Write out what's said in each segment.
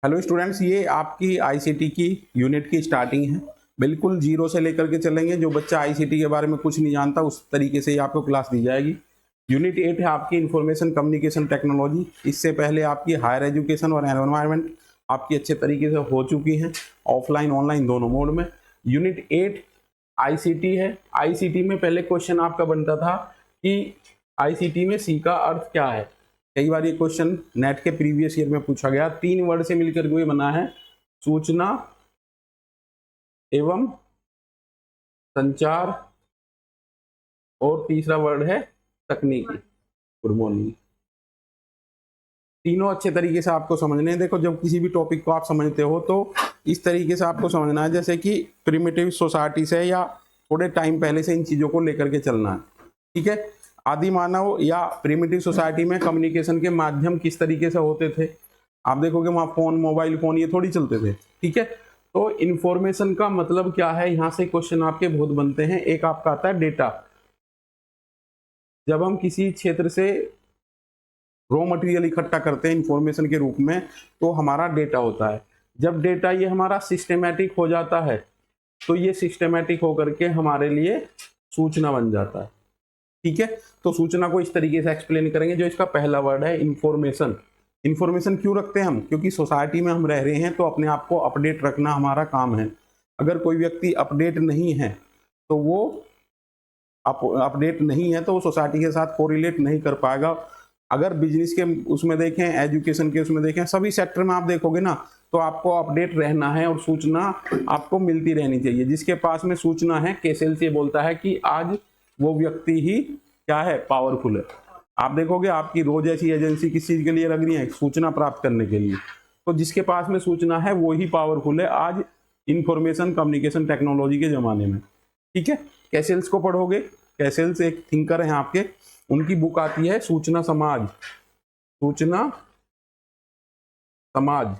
Hello students, ये आपकी ICT की यूनिट की स्टार्टिंग है। बिल्कुल जीरो से लेकर के चलेंगे। जो बच्चा आईसीटी के बारे में कुछ नहीं जानता उस तरीके से ही आपको क्लास दी जाएगी। यूनिट 8 है आपकी इंफॉर्मेशन कम्युनिकेशन टेक्नोलॉजी। इससे पहले आपकी हायर एजुकेशन और एनवायरनमेंट आपकी अच्छे तरीके से हो चुकी हैं, ऑफलाइन ऑनलाइन दोनों मोड में। यूनिट 8 आईसीटी है। आईसीटी में पहले क्वेश्चन आपका बनता था कि आईसीटी में सी का अर्थ क्या है। कई बार ये क्वेश्चन नेट के प्रीवियस ईयर में पूछा गया। 3 वर्ड से मिलकर के बना है, सूचना एवं संचार, और तीसरा वर्ड है तकनीकी। Good morning. तीनों अच्छे तरीके से आपको समझने हैं। देखो, जब किसी भी टॉपिक को आप समझते हो तो इस तरीके से आपको समझना है, जैसे कि प्रिमिटिव सोसाइटी से या थोड़े टाइम पहले से इन चीजों को लेकर के चलना है। ठीक है। आदि मानव या प्रिमिटिव सोसाइटी में कम्युनिकेशन के माध्यम किस तरीके से होते थे। आप देखोगे वहां फोन, मोबाइल फोन ये थोड़ी चलते थे। ठीक है। तो इंफॉर्मेशन का मतलब क्या है, यहां से क्वेश्चन आपके बहुत बनते हैं। एक आपका आता है डेटा। जब हम किसी क्षेत्र से रॉ मटेरियल इकट्ठा करते हैं इंफॉर्मेशन के रूप में, तो हमारा डेटा होता है। जब डेटा ये हमारा सिस्टमेटिक हो जाता है तो ये सिस्टमेटिक होकर के हमारे लिए सूचना बन जाता है। ठीक है। तो सूचना को इस तरीके से एक्सप्लेन करेंगे। जो इसका पहला वर्ड है इंफॉर्मेशन। इंफॉर्मेशन क्यों रखते हैं हम? क्योंकि सोसाइटी में हम रह रहे हैं तो अपने आप को अपडेट रखना हमारा काम है। अगर कोई व्यक्ति अपडेट नहीं है तो वो अपडेट नहीं है तो वो सोसाइटी के साथ कोरिलेट नहीं कर पाएगा। अगर बिजनेस के उसमें देखें, एजुकेशन के उसमें देखें, सभी सेक्टर में आप देखोगे ना, तो आपको अपडेट रहना है और सूचना आपको मिलती रहनी चाहिए। जिसके पास में सूचना है, केसेल से बोलता है कि आज वो व्यक्ति ही क्या है, पावरफुल है। आप देखोगे आपकी रोज ऐसी एजेंसी किस चीज के लिए लग रही है, सूचना प्राप्त करने के लिए। तो जिसके पास में सूचना है वो ही पावरफुल है आज इंफॉर्मेशन कम्युनिकेशन टेक्नोलॉजी के जमाने में। ठीक है। कैसेल्स को पढ़ोगे। कैसेल्स एक थिंकर हैं आपके, उनकी बुक आती है सूचना समाज। सूचना समाज,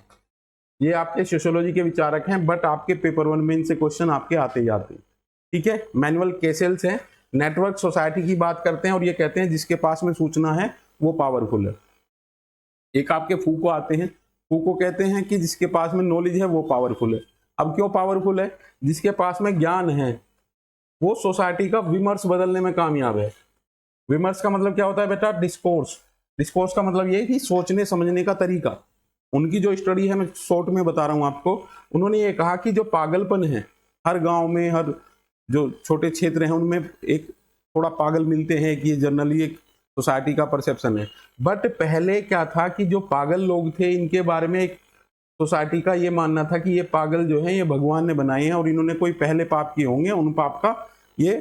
ये आपके सोशियोलॉजी के विचारक हैं, बट आपके पेपर 1 में इनसे क्वेश्चन आपके आते जाते हैं। ठीक है। मैनुअल कैसेल्स हैं। नेटवर्क सोसाइटी की बात करते हैं और ये कहते हैं जिसके पास में सूचना है वो पावरफुल है। एक आपके फूको आते हैं। फूको कहते हैं कि जिसके पास में नॉलेज है वो पावरफुल है। अब क्यों पावरफुल है? जिसके पास में ज्ञान है वो सोसाइटी का विमर्श बदलने में कामयाब है। विमर्श का मतलब क्या होता है बेटा? डिस्कोर्स। डिस्कोर्स का मतलब ये है कि सोचने समझने का तरीका। उनकी जो स्टडी है, मैं शॉर्ट में बता रहा हूं आपको, उन्होंने ये कहा कि जो पागलपन है हर गांव में, हर जो छोटे क्षेत्र हैं उनमें एक थोड़ा पागल मिलते हैं, कि ये जनरली एक सोसाइटी का परसेप्शन है। बट पहले क्या था कि जो पागल लोग थे इनके बारे में एक सोसाइटी का ये मानना था कि ये पागल जो है ये भगवान ने बनाए हैं और इन्होंने कोई पहले पाप किए होंगे, उन पाप का ये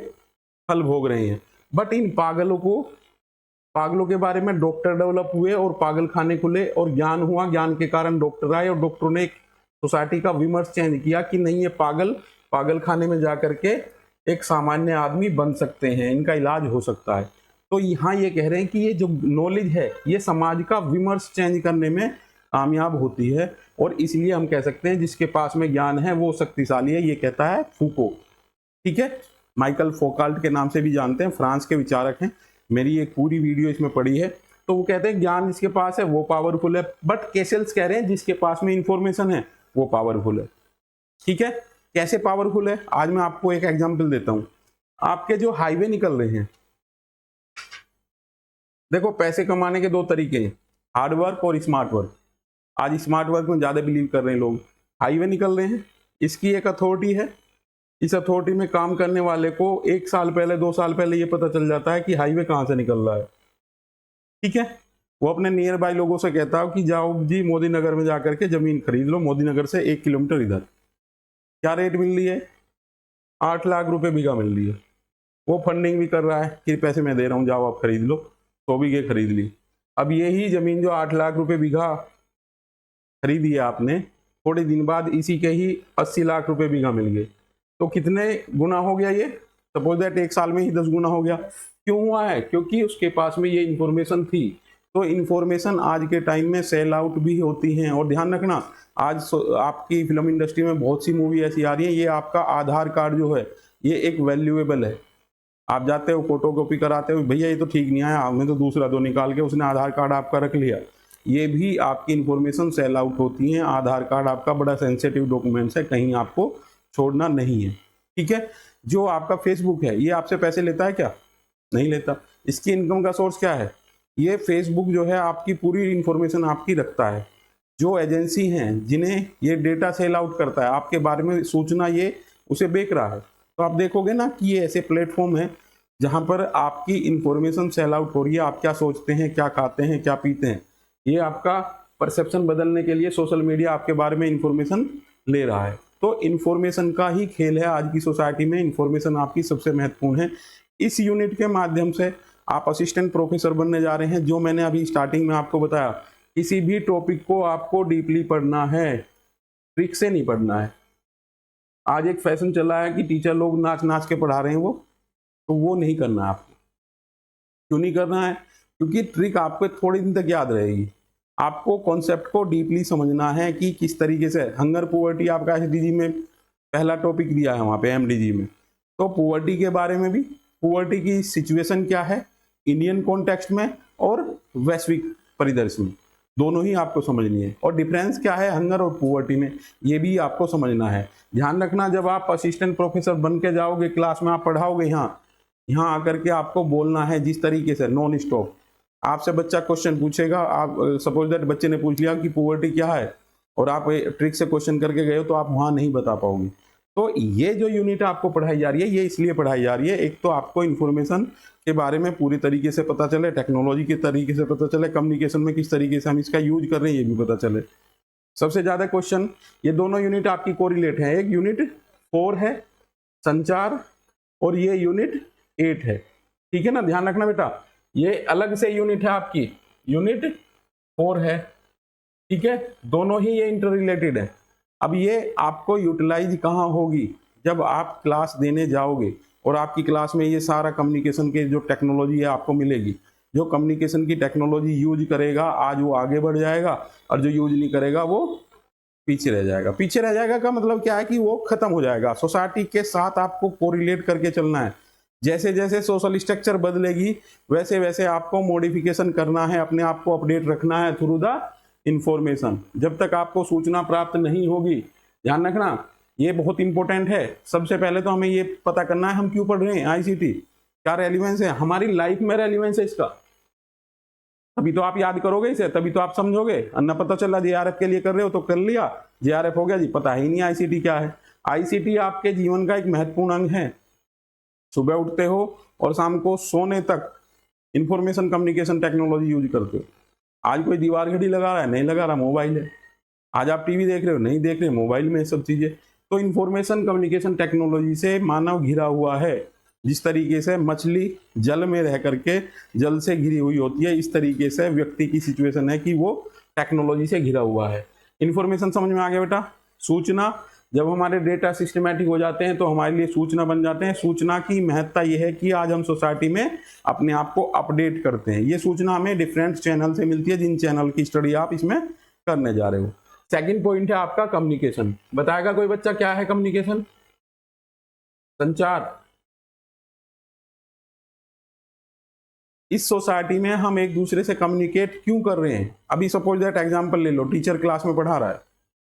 फल भोग रहे हैं। बट इन पागलों के बारे में डॉक्टर डेवलप हुए और पागल खाने खुले और ज्ञान हुआ। ज्ञान के कारण डॉक्टर आए और डॉक्टरों ने एक सोसाइटी का विमर्श चेंज किया कि नहीं, ये पागल खाने में जाकर के एक सामान्य आदमी बन सकते हैं, इनका इलाज हो सकता है। तो यहाँ ये कह रहे हैं कि ये जो नॉलेज है ये समाज का विमर्श चेंज करने में कामयाब होती है, और इसलिए हम कह सकते हैं जिसके पास में ज्ञान है वो शक्तिशाली है। ये कहता है फूको। ठीक है। माइकल फोकाल्ट के नाम से भी जानते हैं, फ्रांस के विचारक हैं। मेरी एक पूरी वीडियो इसमें पड़ी है। तो वो कहते हैं ज्ञान जिसके पास है वो पावरफुल है, बट कैसेल्स कह रहे हैं जिसके पास में इंफॉर्मेशन है वो पावरफुल है। ठीक है। कैसे पावरफुल है? आज मैं आपको एक एग्जांपल देता हूं। आपके जो हाईवे निकल रहे हैं, देखो पैसे कमाने के 2 तरीके हैं, हार्ड वर्क और स्मार्ट वर्क। आज स्मार्ट वर्क में ज्यादा बिलीव कर रहे हैं लोग। हाईवे निकल रहे हैं, इसकी एक अथॉरिटी है। इस अथॉरिटी में काम करने वाले को 1 साल पहले 2 साल पहले ये पता चल जाता है कि हाईवे कहाँ से निकल रहा है। ठीक है। वो अपने नियर बाय लोगों से कहता है कि जाओ जी मोदी नगर में जाकर के जमीन खरीद लो, मोदी नगर से 1 किलोमीटर इधर। क्या रेट मिल रही है? 8 लाख रुपए बीघा मिल रही है। वो फंडिंग भी कर रहा है कि पैसे मैं दे रहा हूँ, जाओ आप खरीद लो। 100 बीघे खरीद ली। अब यही जमीन जो 8 लाख रुपए बीघा खरीदी है आपने, थोड़े दिन बाद इसी के ही 80 लाख रुपए बीघा मिल गए। तो कितने गुना हो गया ये? सपोज दैट 1 साल में ही 10 गुना हो गया। क्यों हुआ है? क्योंकि उसके पास में ये इंफॉर्मेशन थी। तो इंफॉर्मेशन आज के टाइम में सेल आउट भी होती हैं। और ध्यान रखना, आज आपकी फिल्म इंडस्ट्री में बहुत सी मूवी ऐसी आ रही है, ये आपका आधार कार्ड जो है ये एक वैल्यूएबल है। आप जाते हो फोटो कॉपी कराते हो, भैया ये तो ठीक नहीं आया, हमने तो दूसरा दो निकाल के उसने आधार कार्ड आपका रख लिया। ये भी आपकी इंफॉर्मेशन सेल आउट होती है। आधार कार्ड आपका बड़ा सेंसिटिव डॉक्यूमेंट्स है, कहीं आपको छोड़ना नहीं है, ठीक है। जो आपका फेसबुक है ये आपसे पैसे लेता है क्या? नहीं लेता। इसकी इनकम का सोर्स क्या है? ये फेसबुक जो है आपकी पूरी इंफॉर्मेशन आपकी रखता है। जो एजेंसी हैं जिन्हें ये डेटा सेल आउट करता है आपके बारे में सूचना, ये उसे बेच रहा है। तो आप देखोगे ना कि ये ऐसे प्लेटफॉर्म है जहां पर आपकी इंफॉर्मेशन सेल आउट हो रही है। आप क्या सोचते हैं, क्या खाते हैं, क्या पीते हैं, ये आपका परसेप्शन बदलने के लिए सोशल मीडिया आपके बारे में इंफॉर्मेशन ले रहा है। तो इंफॉर्मेशन का ही खेल है आज की सोसाइटी में। इंफॉर्मेशन आपकी सबसे महत्वपूर्ण है। इस यूनिट के माध्यम से आप असिस्टेंट प्रोफेसर बनने जा रहे हैं। जो मैंने अभी स्टार्टिंग में आपको बताया, किसी भी टॉपिक को आपको डीपली पढ़ना है, ट्रिक से नहीं पढ़ना है। आज एक फैशन चला है कि टीचर लोग नाच नाच के पढ़ा रहे हैं, तो वो नहीं करना है आपको। क्यों नहीं करना है? क्योंकि ट्रिक आपको थोड़े दिन तक याद रहेगी। आपको कॉन्सेप्ट को डीपली समझना है कि किस तरीके से हंगर पॉवर्टी आपका एसडीजी में पहला टॉपिक दिया है, वहाँ पे एमडीजी में। तो पॉवर्टी के बारे में भी, पॉवर्टी की सिचुएशन क्या है इंडियन कॉन्टेक्स्ट में और वैश्विक परिदृश्य में, दोनों ही आपको समझनी है। और डिफरेंस क्या है हंगर और पॉवर्टी में, ये भी आपको समझना है। ध्यान रखना, जब आप असिस्टेंट प्रोफेसर बन के जाओगे, क्लास में आप पढ़ाओगे, यहाँ आकर के आपको बोलना है जिस तरीके से, नॉन स्टॉप। आपसे बच्चा क्वेश्चन पूछेगा, आप सपोज दैट बच्चे ने पूछ लिया कि पॉवर्टी क्या है और आप ट्रिक से क्वेश्चन करके गए हो, तो आप वहाँ नहीं बता पाओगे। तो ये जो यूनिट आपको पढ़ाई जा रही है, ये इसलिए पढ़ाई जा रही है, एक तो आपको इन्फॉर्मेशन के बारे में पूरी तरीके से पता चले, टेक्नोलॉजी के तरीके से पता चले, कम्युनिकेशन में किस तरीके से हम इसका यूज कर रहे हैं ये भी पता चले। सबसे ज़्यादा क्वेश्चन, ये दोनों यूनिट आपकी कोरिलेट है। एक यूनिट 4 है संचार और ये यूनिट 8 है, ठीक है ना। ध्यान रखना बेटा, ये अलग से यूनिट है आपकी, यूनिट 4 है, ठीक है। दोनों ही ये इंटर रिलेटेड है। अब ये आपको यूटिलाइज कहाँ होगी? जब आप क्लास देने जाओगे और आपकी क्लास में ये सारा कम्युनिकेशन के जो टेक्नोलॉजी है आपको मिलेगी। जो कम्युनिकेशन की टेक्नोलॉजी यूज करेगा आज वो आगे बढ़ जाएगा, और जो यूज नहीं करेगा वो पीछे रह जाएगा। पीछे रह जाएगा का मतलब क्या है कि वो खत्म हो जाएगा। सोसाइटी के साथ आपको कोरिलेट करके चलना है। जैसे जैसे सोशल स्ट्रक्चर बदलेगी वैसे वैसे आपको मॉडिफिकेशन करना है, अपने आप को अपडेट रखना है थ्रू द इंफॉर्मेशन। जब तक आपको सूचना प्राप्त नहीं होगी, ध्यान रखना ये बहुत इंपॉर्टेंट है। सबसे पहले तो हमें ये पता करना है हम क्यों पढ़ रहे हैं आईसीटी, क्या रेलिवेंस है हमारी लाइफ में, रेलिवेंस है इसका। तभी तो आप याद करोगे इसे, तभी तो आप समझोगे। अन्ना पता चला जेआरएफ के लिए कर रहे हो तो कर लिया, जेआरएफ हो गया जी, पता ही नहीं आईसीटी क्या है। आईसीटी आपके जीवन का एक महत्वपूर्ण अंग है। सुबह उठते हो और शाम को सोने तक इंफॉर्मेशन कम्युनिकेशन टेक्नोलॉजी यूज करते हो। आज कोई दीवार घड़ी लगा रहा है, नहीं लगा रहा, मोबाइल है। आज आप टीवी देख रहे हो, नहीं देख रहे, मोबाइल में सब चीजें। तो इंफॉर्मेशन कम्युनिकेशन टेक्नोलॉजी से मानव घिरा हुआ है। जिस तरीके से मछली जल में रह करके जल से घिरी हुई होती है, इस तरीके से व्यक्ति की सिचुएशन है कि वो टेक्नोलॉजी से घिरा हुआ है। इंफॉर्मेशन समझ में आ गया बेटा? सूचना, जब हमारे डेटा सिस्टमैटिक हो जाते हैं तो हमारे लिए सूचना बन जाते हैं। सूचना की महत्ता यह है कि आज हम सोसाइटी में अपने आप को अपडेट करते हैं। ये सूचना हमें डिफरेंट चैनल से मिलती है, जिन चैनल की स्टडी आप इसमें करने जा रहे हो। सेकंड पॉइंट है आपका कम्युनिकेशन। बताएगा कोई बच्चा क्या है कम्युनिकेशन? संचार। इस सोसाइटी में हम एक दूसरे से कम्युनिकेट क्यों कर रहे हैं? अभी सपोज दैट एग्जांपल ले लो, टीचर क्लास में पढ़ा रहा है,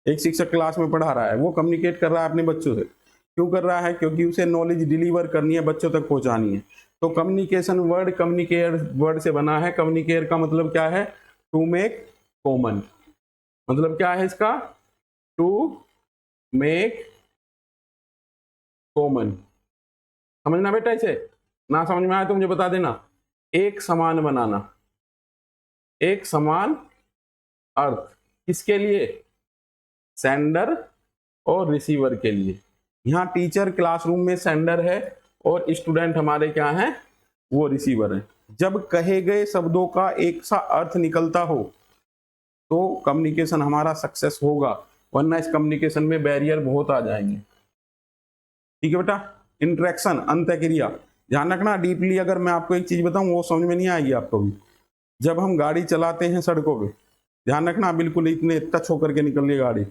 एक शिक्षक क्लास में पढ़ा रहा है, वो कम्युनिकेट कर रहा है अपने बच्चों से। क्यों कर रहा है? क्योंकि उसे नॉलेज डिलीवर करनी है, बच्चों तक पहुंचानी है। तो कम्युनिकेशन वर्ड कम्युनिकेयर वर्ड से बना है। कम्युनिकेयर का मतलब क्या है? To make common. मतलब क्या है इसका? To make common. समझना बेटा इसे, ना समझ में आए तो मुझे बता देना। एक समान बनाना, एक समान अर्थ, किसके लिए? सेंडर और रिसीवर के लिए। यहाँ टीचर क्लासरूम में सेंडर है और स्टूडेंट हमारे क्या हैं? वो रिसीवर है। जब कहे गए शब्दों का एक सा अर्थ निकलता हो तो कम्युनिकेशन हमारा सक्सेस होगा, वरना इस कम्युनिकेशन में बैरियर बहुत आ जाएंगे। ठीक है बेटा? इंटरेक्शन, अंतःक्रिया। ध्यान रखना डीपली, अगर मैं आपको एक चीज बताऊं वो समझ में नहीं आएगी आपको भी। जब हम गाड़ी चलाते हैं सड़कों पे, ध्यान रखना बिल्कुल इतने टच होकर के निकल रही गाड़ी,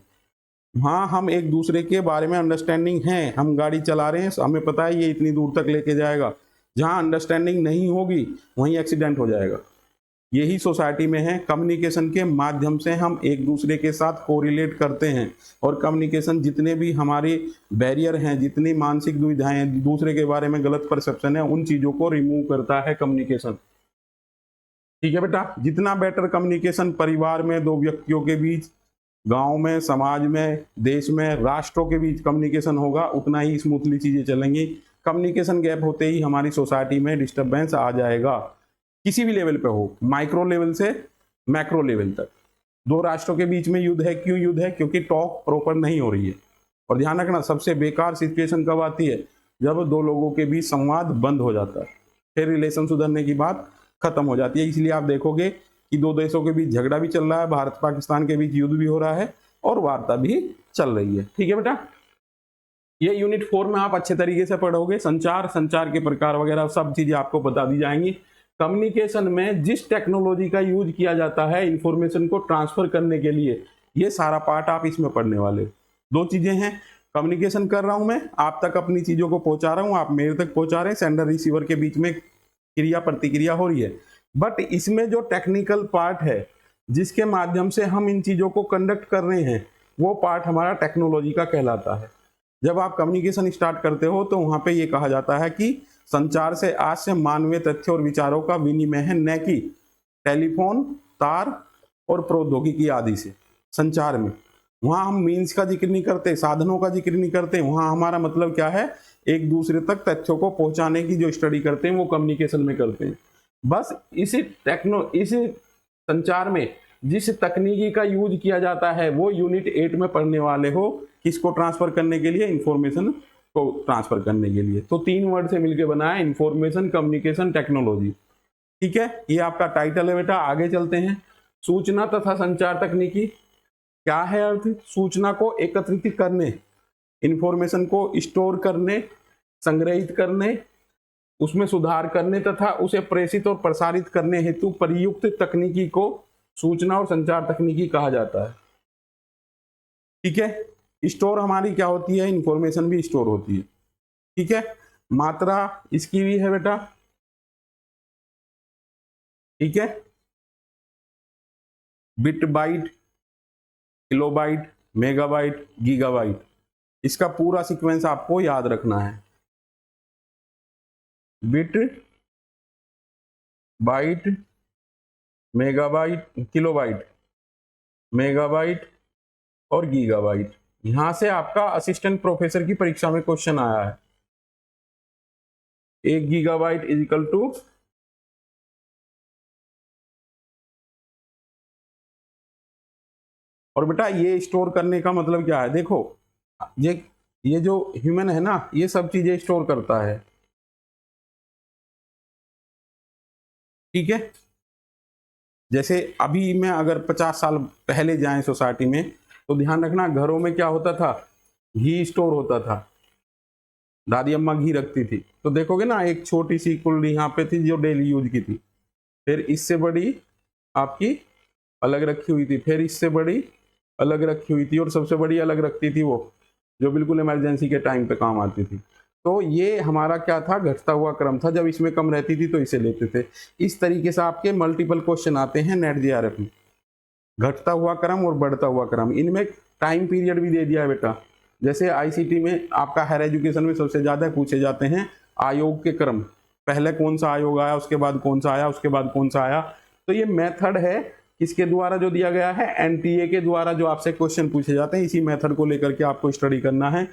हाँ हम एक दूसरे के बारे में अंडरस्टैंडिंग है, हम गाड़ी चला रहे हैं, हमें पता है ये इतनी दूर तक लेके जाएगा। जहाँ अंडरस्टैंडिंग नहीं होगी वहीं एक्सीडेंट हो जाएगा। यही सोसाइटी में है। कम्युनिकेशन के माध्यम से हम एक दूसरे के साथ कोरिलेट करते हैं, और कम्युनिकेशन जितने भी हमारे बैरियर हैं, जितनी मानसिक दुविधाएं हैं, दूसरे के बारे में गलत परसेप्शन है, उन चीज़ों को रिमूव करता है कम्युनिकेशन। ठीक है बेटा, जितना बेटर कम्युनिकेशन परिवार में दो व्यक्तियों के बीच, गांव में, समाज में, देश में, राष्ट्रों के बीच कम्युनिकेशन होगा, उतना ही स्मूथली चीज़ें चलेंगी। कम्युनिकेशन गैप होते ही हमारी सोसाइटी में डिस्टर्बेंस आ जाएगा, किसी भी लेवल पे हो, माइक्रो लेवल से मैक्रो लेवल तक। दो राष्ट्रों के बीच में युद्ध है, क्यों युद्ध है? क्योंकि टॉक प्रॉपर नहीं हो रही है। और ध्यान रखना, सबसे बेकार सिचुएशन कब आती है? जब दो लोगों के बीच संवाद बंद हो जाता है, फिर रिलेशन सुधरने की बात खत्म हो जाती है। इसलिए आप देखोगे कि दो देशों के बीच झगड़ा भी चल रहा है, भारत पाकिस्तान के बीच युद्ध भी हो रहा है, और वार्ता भी चल रही है। ठीक है बेटा, ये यूनिट 4 में आप अच्छे तरीके से पढ़ोगे। संचार, संचार के प्रकार वगैरह सब चीजें आपको बता दी जाएंगी। कम्युनिकेशन में जिस टेक्नोलॉजी का यूज किया जाता है इंफॉर्मेशन को ट्रांसफर करने के लिए, ये सारा पार्ट आप इसमें पढ़ने वाले। दो चीजें हैं, कम्युनिकेशन कर रहा हूं मैं, आप तक अपनी चीजों को पहुंचा रहा हूं, आप मेरे तक पहुंचा रहे हैं, सेंडर रिसीवर के बीच में क्रिया प्रतिक्रिया हो रही है। बट इसमें जो टेक्निकल पार्ट है, जिसके माध्यम से हम इन चीजों को कंडक्ट कर रहे हैं, वो पार्ट हमारा टेक्नोलॉजी का कहलाता है। जब आप कम्युनिकेशन स्टार्ट करते हो तो वहां पे ये कहा जाता है कि संचार से आज से मानवीय तथ्य और विचारों का विनिमय है, न कि टेलीफोन, तार और प्रौद्योगिकी आदि से। संचार में वहां हम मीन्स का जिक्र नहीं करते, साधनों का जिक्र नहीं करते, वहां हमारा मतलब क्या है? एक दूसरे तक तथ्यों को पहुंचाने की जो स्टडी करते हैं वो कम्युनिकेशन में करते हैं। बस इस संचार में जिस तकनीकी का यूज किया जाता है वो यूनिट 8 में पढ़ने वाले हो। किसको ट्रांसफर करने के लिए? इंफॉर्मेशन को ट्रांसफर करने के लिए। तो 3 वर्ड से मिलकर बना है इंफॉर्मेशन, कम्युनिकेशन, टेक्नोलॉजी। ठीक है, ये आपका टाइटल है बेटा। आगे चलते हैं। सूचना तथा संचार तकनीकी क्या है अर्थ? सूचना को एकत्रित करने, इंफॉर्मेशन को स्टोर करने, संग्रहित करने, उसमें सुधार करने तथा उसे प्रेषित और प्रसारित करने हेतु प्रयुक्त तकनीकी को सूचना और संचार तकनीकी कहा जाता है। ठीक है, स्टोर हमारी क्या होती है? इंफॉर्मेशन भी स्टोर होती है। ठीक है, मात्रा इसकी भी है बेटा। ठीक है, bit byte, kilobyte, megabyte, gigabyte, इसका पूरा सीक्वेंस आपको याद रखना है। Bit, byte, megabyte, kilobyte, megabyte और गीगाबाइट। यहां से आपका असिस्टेंट प्रोफेसर की परीक्षा में क्वेश्चन आया है। 1 गीगाबाइट इज इक्वल टू और बेटा ये स्टोर करने का मतलब क्या है? देखो, ये जो ह्यूमन है ना, ये सब चीजें स्टोर करता है। ठीक है, जैसे अभी में अगर 50 साल पहले जाएं सोसाइटी में, तो ध्यान रखना घरों में क्या होता था? घी स्टोर होता था, दादी अम्मा घी रखती थी। तो देखोगे ना, एक छोटी सी कुल्ली यहाँ पे थी जो डेली यूज की थी, फिर इससे बड़ी आपकी अलग रखी हुई थी, फिर इससे बड़ी अलग रखी हुई थी, और सबसे बड़ी अलग रखती थी वो जो बिल्कुल इमरजेंसी के टाइम पे काम आती थी। तो ये हमारा क्या था? घटता हुआ क्रम था। जब इसमें कम रहती थी तो इसे लेते थे। इस तरीके से आपके मल्टीपल क्वेश्चन आते हैं नेट जेआरएफ में। घटता हुआ क्रम और बढ़ता हुआ क्रम, इनमें टाइम पीरियड भी दे दिया है बेटा। जैसे आईसीटी में आपका हायर एजुकेशन में सबसे ज्यादा पूछे जाते हैं आयोग के क्रम, पहले कौन सा आयोग आया, उसके बाद कौन सा आया, उसके बाद कौन सा आया। तो ये मेथड है किसके द्वारा जो दिया गया है? एनटीए के द्वारा जो आपसे क्वेश्चन पूछे जाते हैं, इसी मेथड को लेकर के आपको स्टडी करना है।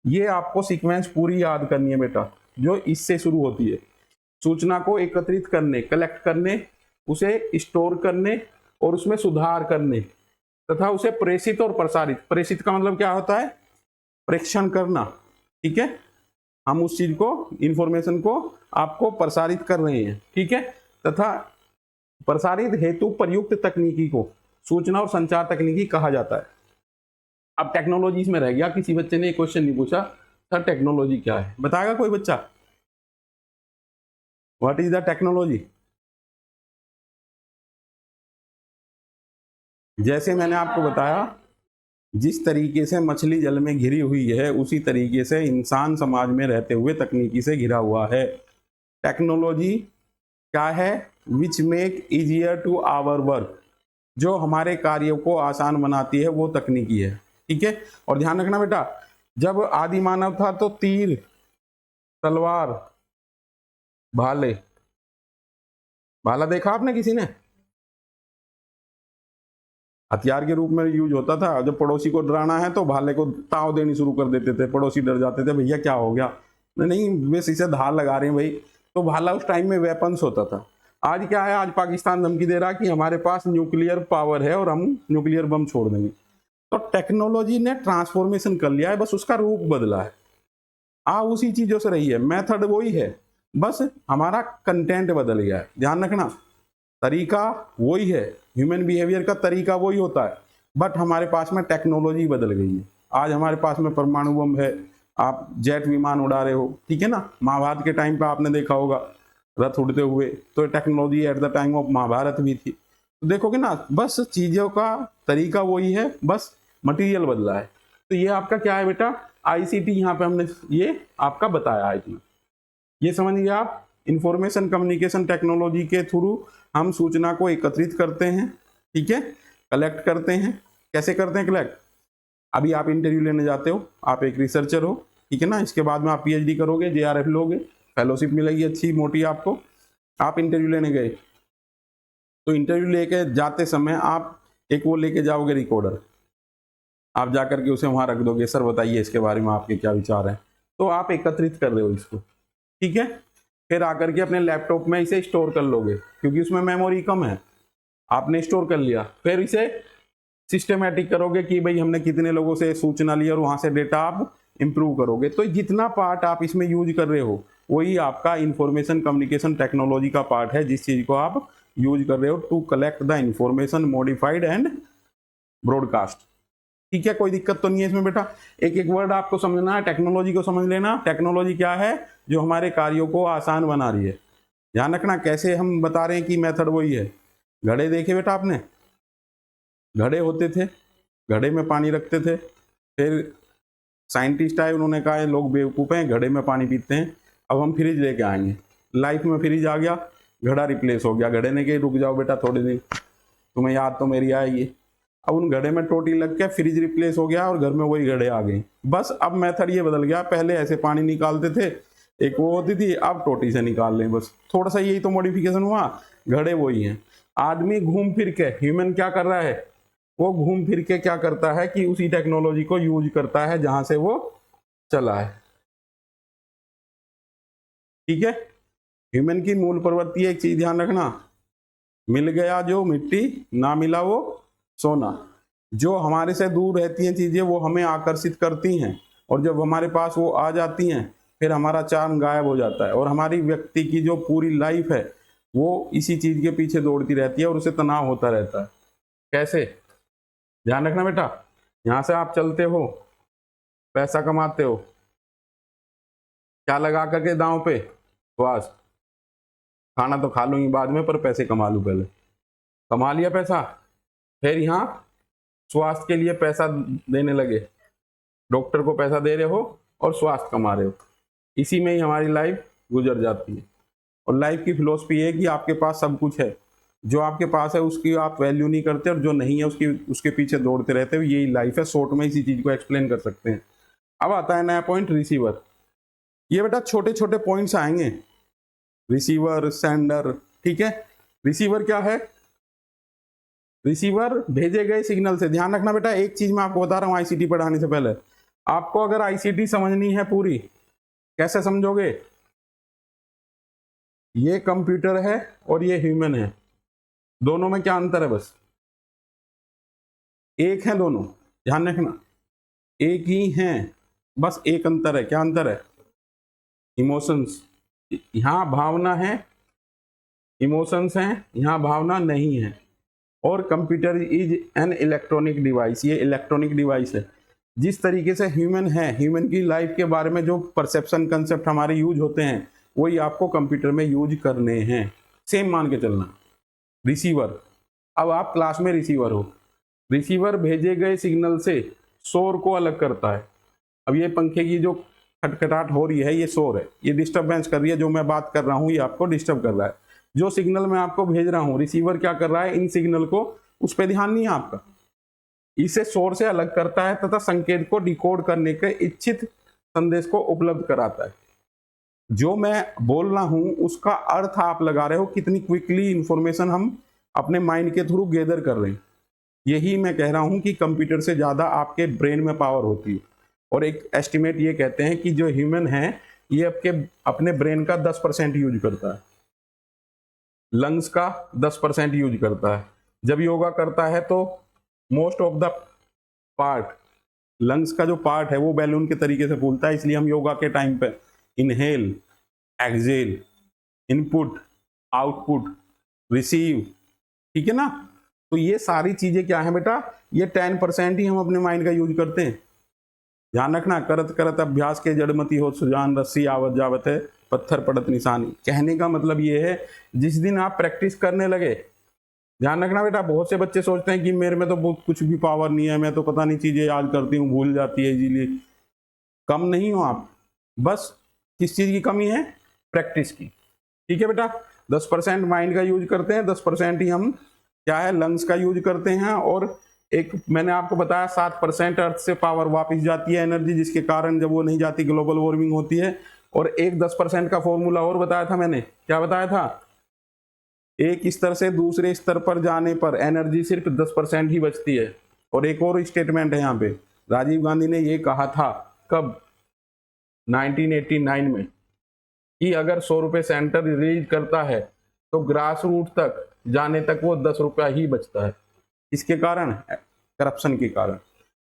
ये आपको सीक्वेंस पूरी याद करनी है बेटा, जो इससे शुरू होती है। सूचना को एकत्रित करने, कलेक्ट करने, उसे स्टोर करने और उसमें सुधार करने तथा उसे प्रेषित और प्रसारित। प्रेषित का मतलब क्या होता है? प्रेषण करना। ठीक है, हम उस चीज को, इंफॉर्मेशन को आपको प्रसारित कर रहे हैं। ठीक है, तथा प्रसारित हेतु प्रयुक्त तकनीकी को सूचना और संचार तकनीकी कहा जाता है। अब टेक्नोलॉजी में रह गया, किसी बच्चे ने क्वेश्चन नहीं पूछा सर टेक्नोलॉजी क्या है, बताएगा कोई बच्चा? What is the technology? जैसे मैंने आपको बताया, जिस तरीके से मछली जल में घिरी हुई है, उसी तरीके से इंसान समाज में रहते हुए तकनीकी से घिरा हुआ है। टेक्नोलॉजी क्या है, which make easier to our work, जो हमारे कार्यों को आसान बनाती है, वो तकनीकी है। ठीक है, और ध्यान रखना बेटा, जब आदि मानव था तो तीर, तलवार, भाले, भाला देखा आपने किसी ने? हथियार के रूप में यूज होता था। जब पड़ोसी को डराना है तो भाले को ताव देनी शुरू कर देते थे, पड़ोसी डर जाते थे, भैया क्या हो गया, नहीं बस इसे धार लगा रहे हैं भाई। तो भाला उस टाइम में वेपन्स होता था। आज क्या है, आज पाकिस्तान धमकी दे रहा है कि हमारे पास न्यूक्लियर पावर है और हम न्यूक्लियर बम छोड़ देंगे। तो टेक्नोलॉजी ने ट्रांसफॉर्मेशन कर लिया है, बस उसका रूप बदला है। उसी चीजों से रही है, मेथड वही है, बस हमारा कंटेंट बदल गया है। ध्यान रखना, तरीका वही है, ह्यूमन बिहेवियर का तरीका वही होता है, बट हमारे पास में टेक्नोलॉजी बदल गई है। आज हमारे पास में परमाणु बम है, आप जेट विमान उड़ा रहे हो, ठीक है ना। महाभारत के टाइम पे आपने देखा होगा रथ उड़ते हुए, तो technology at the time of Mahabharat भी थी। तो देखोगे ना, बस चीजों का तरीका वही है, बस मटेरियल बदला है। तो ये आपका क्या है बेटा, आईसीटी, यहाँ पे हमने ये आपका बताया आईटी। ये समझिए आप, इंफॉर्मेशन कम्युनिकेशन टेक्नोलॉजी के थ्रू हम सूचना को एकत्रित करते हैं, ठीक है, कलेक्ट करते हैं। कैसे करते हैं कलेक्ट? अभी आप इंटरव्यू लेने जाते हो, आप एक रिसर्चर हो, ठीक है ना, इसके बाद में आप पीएचडी करोगे, जेआरएफ लोगे, फेलोशिप मिलेगी अच्छी मोटी आपको। आप इंटरव्यू लेने गए, तो इंटरव्यू लेके जाते समय आप एक वो लेके जाओगे रिकॉर्डर, आप जाकर के उसे वहां रख दोगे, सर बताइए इसके बारे में आपके क्या विचार हैं। तो आप एकत्रित कर रहे हो इसको, ठीक है। फिर आकर के अपने लैपटॉप में इसे स्टोर कर लोगे, क्योंकि उसमें मेमोरी कम है, आपने स्टोर कर लिया। फिर इसे सिस्टमेटिक करोगे कि भाई हमने कितने लोगों से सूचना ली, और वहां से डेटा आप इंप्रूव करोगे। तो जितना पार्ट आप इसमें यूज कर रहे हो, वही आपका इंफॉर्मेशन कम्युनिकेशन टेक्नोलॉजी का पार्ट है, जिस चीज को आप यूज कर रहे हो to collect the information, modified and broadcast. ठीक है, कोई दिक्कत तो नहीं है इसमें बेटा। एक एक वर्ड आपको समझना है, टेक्नोलॉजी को समझ लेना। टेक्नोलॉजी क्या है? जो हमारे कार्यों को आसान बना रही है। ध्यान रखना, कैसे हम बता रहे हैं कि मेथड वही है। घड़े देखे बेटा आपने? घड़े होते थे, घड़े में पानी रखते थे, फिर साइंटिस्ट आए, उन्होंने कहा लोग बेवकूफ़ हैं, घड़े में पानी पीते हैं, अब हम फ्रिज लेके आएंगे। लाइफ में फ्रिज आ गया, घड़ा रिप्लेस हो गया। घड़े ने कहा रुक जाओ बेटा थोड़े दिन, तुम्हें याद तो मेरी आएगी। अब उन घड़े में टोटी लग के फ्रिज रिप्लेस हो गया और घर में वही घड़े आ गए। बस अब मेथड ये बदल गया, पहले ऐसे पानी निकालते थे, एक वो होती थी, अब टोटी से निकाल लें, बस थोड़ा सा यही तो मॉडिफिकेशन हुआ। घड़े वही हैं। आदमी घूम फिर के, ह्यूमन क्या कर रहा है, वो घूम फिर के क्या करता है कि उसी टेक्नोलॉजी को यूज करता है जहां से वो चला है। ठीक है, ह्यूमन की मूल प्रवृत्ति, एक चीज ध्यान रखना, मिल गया जो मिट्टी, ना मिला वो सोना। जो हमारे से दूर रहती हैं चीजें, वो हमें आकर्षित करती हैं, और जब हमारे पास वो आ जाती हैं, फिर हमारा चार्म गायब हो जाता है, और हमारी व्यक्ति की जो पूरी लाइफ है वो इसी चीज के पीछे दौड़ती रहती है, और उसे तनाव होता रहता है। कैसे? ध्यान रखना बेटा, यहां से आप चलते हो, पैसा कमाते हो, क्या लगा करके दांव पे? श्वास। खाना तो खा लूंगी बाद में, पर पैसे कमा लूं पहले। कमा लिया पैसा, फिर यहाँ स्वास्थ्य के लिए पैसा देने लगे, डॉक्टर को पैसा दे रहे हो और स्वास्थ्य कमा रहे हो। इसी में ही हमारी लाइफ गुजर जाती है। और लाइफ की फिलॉसफी है कि आपके पास सब कुछ है, जो आपके पास है उसकी आप वैल्यू नहीं करते, और जो नहीं है उसके पीछे दौड़ते रहते हो। यही लाइफ है, शॉर्ट में इसी चीज को एक्सप्लेन कर सकते हैं। अब आता है नया पॉइंट, रिसीवर। ये बेटा छोटे छोटे पॉइंट्स आएंगे, रिसीवर, सेंडर, ठीक है। रिसीवर क्या है? रिसीवर भेजे गए सिग्नल से, ध्यान रखना बेटा, एक चीज मैं आपको बता रहा हूं आईसीटी पढ़ाने से पहले, आपको अगर आईसीटी समझनी है पूरी, कैसे समझोगे? ये कंप्यूटर है और ये ह्यूमन है, दोनों में क्या अंतर है? बस एक है दोनों, ध्यान रखना, एक ही हैं, बस एक अंतर है। क्या अंतर है? इमोशंस। यहां भावना है, इमोशंस हैं, यहां भावना नहीं है। और computer is an electronic device, ये इलेक्ट्रॉनिक डिवाइस है। जिस तरीके से ह्यूमन है, ह्यूमन की लाइफ के बारे में जो परसेप्शन कंसेप्ट हमारे यूज होते हैं, वही आपको कंप्यूटर में यूज करने हैं। सेम मान के चलना। रिसीवर, अब आप क्लास में रिसीवर हो, रिसीवर भेजे गए सिग्नल से शोर को अलग करता है। अब ये पंखे की जो खटखटाहट हो रही है, ये शोर है, ये डिस्टर्बेंस कर रही है, जो मैं बात कर रहा हूँ ये आपको डिस्टर्ब कर रहा है। जो सिग्नल मैं आपको भेज रहा हूं, रिसीवर क्या कर रहा है, इन सिग्नल को, उस पर ध्यान नहीं है आपका। इसे शोर से अलग करता है तथा संकेत को डिकोड करने के इच्छित संदेश को उपलब्ध कराता है। जो मैं बोल रहा हूं उसका अर्थ आप लगा रहे हो, कितनी क्विकली इंफॉर्मेशन हम अपने माइंड के थ्रू गैदर कर रहे हैं। यही मैं कह रहा हूं कि कंप्यूटर से ज्यादा आपके ब्रेन में पावर होती है। और एक एस्टिमेट ये कहते हैं कि जो ह्यूमन है ये अपने ब्रेन का 10% यूज करता है, लंग्स का 10% यूज करता है। जब योगा करता है तो most of the part, lungs का जो पार्ट है वो बैलून के तरीके से फूलता है, इसलिए हम योगा के टाइम पे inhale, exhale, input, output, receive, ठीक है ना। तो ये सारी चीजें क्या है बेटा, ये 10% ही हम अपने माइंड का यूज करते हैं। ध्यान रखना, करत करत अभ्यास के जड़मती हो सुजान, रस्सी आवत जावत है पत्थर पड़त निशानी। कहने का मतलब ये है, जिस दिन आप प्रैक्टिस करने लगे, ध्यान रखना बेटा, बहुत से बच्चे सोचते हैं कि मेरे में तो बहुत कुछ भी पावर नहीं है, मैं तो पता नहीं चीजें याद करती हूँ, भूल जाती है इजीली। कम नहीं हो आप, बस किस चीज की कमी है, प्रैक्टिस की। ठीक है बेटा, 10% माइंड का यूज करते हैं, 10% ही हम क्या है, लंग्स का यूज करते हैं। और एक मैंने आपको बताया 7% अर्थ से पावर वापस जाती है, एनर्जी, जिसके कारण जब वो नहीं जाती ग्लोबल वार्मिंग होती है। और एक 10% का फॉर्मूला और बताया था मैंने, क्या बताया था, एक स्तर से दूसरे स्तर पर जाने पर एनर्जी सिर्फ 10% ही बचती है। और एक और स्टेटमेंट है यहाँ पे, राजीव गांधी ने ये कहा था, कब, 1989 में, कि अगर 100 रुपये सेंटर रिलीज करता है तो ग्रास रूट तक जाने तक वो 10 रुपया ही बचता है। इसके कारण, करप्शन के कारण।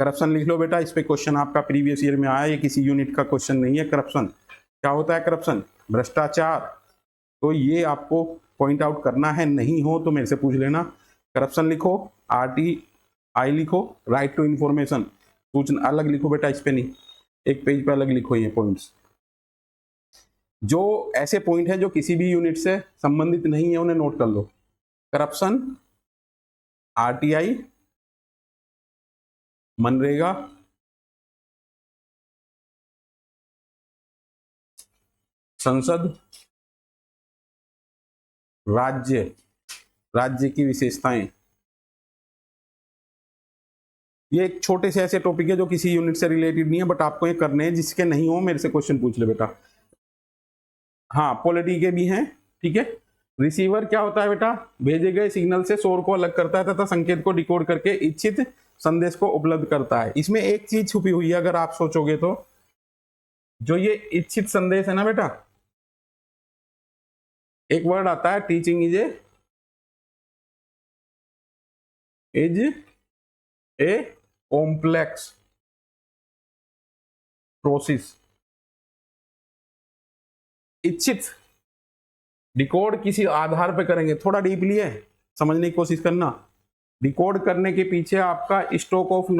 करप्शन लिख लो बेटा, इस पे क्वेश्चन आपका प्रीवियस ईयर में आया, ये किसी यूनिट का क्वेश्चन नहीं है। करप्शन क्या होता है, करप्शन भ्रष्टाचार। तो ये आपको पॉइंट आउट करना है, नहीं हो तो मेरे से पूछ लेना। करप्शन लिखो, RTI लिखो, राइट टू इंफॉर्मेशन, सूचना अलग लिखो बेटा, इस पे नहीं, एक पेज पे अलग लिखो ये पॉइंट्स। जो ऐसे पॉइंट हैं जो किसी भी यूनिट से संबंधित नहीं है उन्हें नोट कर लो। करप्शन, RTI, मनरेगा, संसद, राज्य की विशेषताएं। ये एक छोटे से ऐसे टॉपिक है जो किसी यूनिट से रिलेटेड नहीं है, बट आपको ये करने हैं। जिसके नहीं हो मेरे से क्वेश्चन पूछ ले बेटा। हाँ, पॉलिटी के भी हैं, ठीक है। रिसीवर क्या होता है बेटा, भेजे गए सिग्नल से शोर को अलग करता है तथा संकेत को डिकोड करके इच्छित संदेश को उपलब्ध करता है। इसमें एक चीज छुपी हुई है, अगर आप सोचोगे तो, जो ये इच्छित संदेश है ना बेटा, एक वर्ड आता है, teaching is a complex process. इच्छित डिकोड किसी आधार पे करेंगे, थोड़ा डीपली है, समझने की कोशिश करना। डिकोड करने के पीछे आपका स्टॉक ऑफ